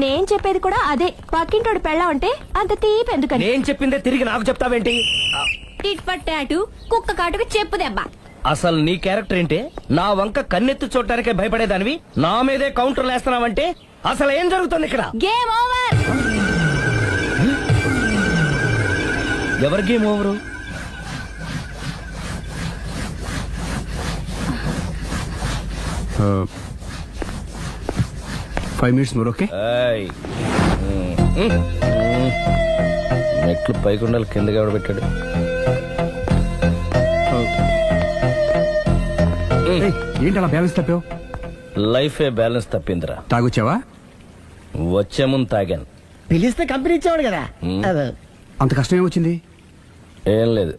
నేను చెప్పేది కూడా అదే. పక్కింటోడు పెళ్ళ ఉంటే అంత తీపి ఎందుకని. నేను చెప్పిందే తిరిగి నాకు చెప్తావేంటి? టిట్ ఫట్ టాటూ, కుక్క కాటుకు చెప్పు దెబ్బ. అసలు నీ క్యారెక్టర్ ఏంటి? నా వంక కన్నెత్తి చూడటానికే భయపడేదానివి నా మీదే కౌంటర్లు వేస్తున్నావంటే అసలు ఏం జరుగుతుంది ఇక్కడ? Game over. ఎవరి game over? 5 minutes more, okay? మెట్లు పైకుండాలి కిందకి ఎవడ పెట్టాడు? ఏంటి అలా బ్యాలెన్స్ తప్పావు? లైఫే బ్యాలెన్స్ తప్పిందిరా. తాగొచ్చావా? వచ్చే ముందు తాగాను. పిలిస్తే కంపెనీ ఇచ్చేవాడు కదా. అంత కష్టం ఏమొచ్చింది? ఏం లేదు,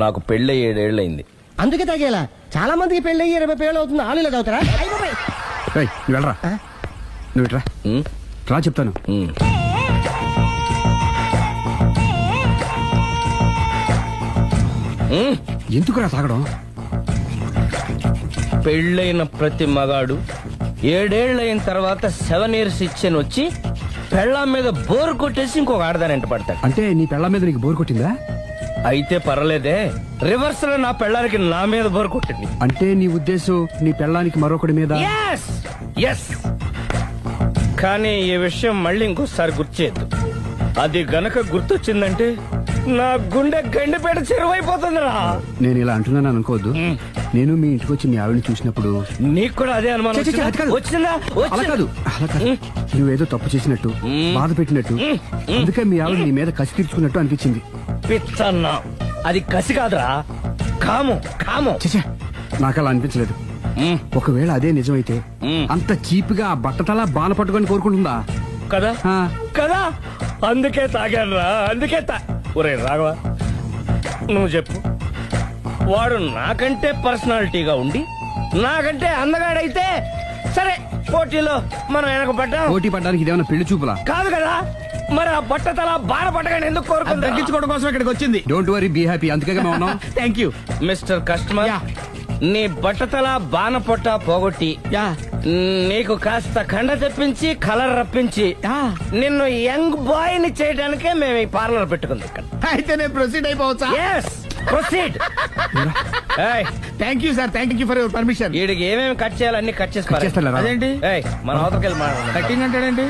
నాకు పెళ్ళి 7 ఏళ్ళు అయింది. అందుకే తాగేలా. చాలా మందికి పెళ్ళి 20 ఏళ్ళు అవుతుంది. ఆలు ఇలా తాగుతారా? నువ్వు వెళ్ళరా, నువ్వు ఇట్రా రా చెప్తాను. ఎందుకురా తాగడం? పెళ్ళైన ప్రతి మగాడు 7 ఏళ్ళు అయిన తర్వాత 7 years ఇచ్చాను వచ్చి పెళ్ళాం మీద బోర్ కొట్టేసి ఇంకొక ఆడదాని పడతాడు. అంటే నీ పెళ్ళాం మీద నీకు బోర్ కొట్టిందా? అయితే పర్లేదే, రివర్స్ లో నా పెళ్ళానికి నా మీద బోర్ కొట్టింది. అంటే నీ ఉద్దేశం నీ పెళ్ళానికి మరొకటి మీద? కానీ ఈ విషయం మళ్ళీ ఇంకోసారి గుర్తుచేయద్దు. అది గనక గుర్తొచ్చిందంటే నా గుండె గండిపేట చెరువైపోతుందిరా. నేను ఇలా అంటున్నాను అనుకోవద్దు. నేను మీ ఇంటికి వచ్చి మీ ఆవిడని చూసినప్పుడు నీకు కూడా అదే అనుమానం వచ్చిందా? అలా కాదు, నువ్వేదో తప్పు చేసినట్టు, బాధ పెట్టినట్టు, అందుకే మీ ఆవిడ నీ మీద కసి తీర్చుకున్నట్టు అనిపించింది. పిచ్చన్నా, అది కసి కాదురా, కామం. నాకు అలా అనిపించలేదు. ఒకవేళ అదే నిజమైతే అంత చీప్ గా ఆ బట్టతలా బాన పట్టుకొని కోరుకుంటుందా? కదా కదా, అందుకే తాగాను రా, అందుకే ఒరే రాఘవ, నువ్వు చెప్పు. వాడు నాకంటే పర్సనాలిటీగా ఉండి నాకంటే అందగాడైతే సరే, పోటీలో మనం వెనక పడ్డా. పోటీ పడ్డానికి ఇదేమన్నా పెళ్లి చూపులా? కాదు కదా, మరి ఆ బట్టతల బాన పట్టగానే ఎందుకు కోరుకుంటా? తగ్గించుకోవడం కోసం ఇక్కడికి వచ్చింది. Don't worry, be happy. అందుకే థ్యాంక్ యూ మిస్టర్ కస్టమర్. నీ బట్టతల బాన పొట్ట పోగొట్టి నీకు కాస్త కండ తెప్పించి కలర్ రప్పించి నిన్ను యంగ్ బాయ్ ని చేయడానికే మేము ఈ పార్లర్ పెట్టుకుంది ఇక్కడ. అయితే నేను ప్రొసీడ్ అయిపోవచ్చా? Proceed. Thank you sir, thank you for your permission. వీడికి ఏమేమి కట్ చేయాలి అన్ని కట్ చేసి అదేంటి మన అవతలకి వెళ్ళి కట్టింగ్ అంటాడండి.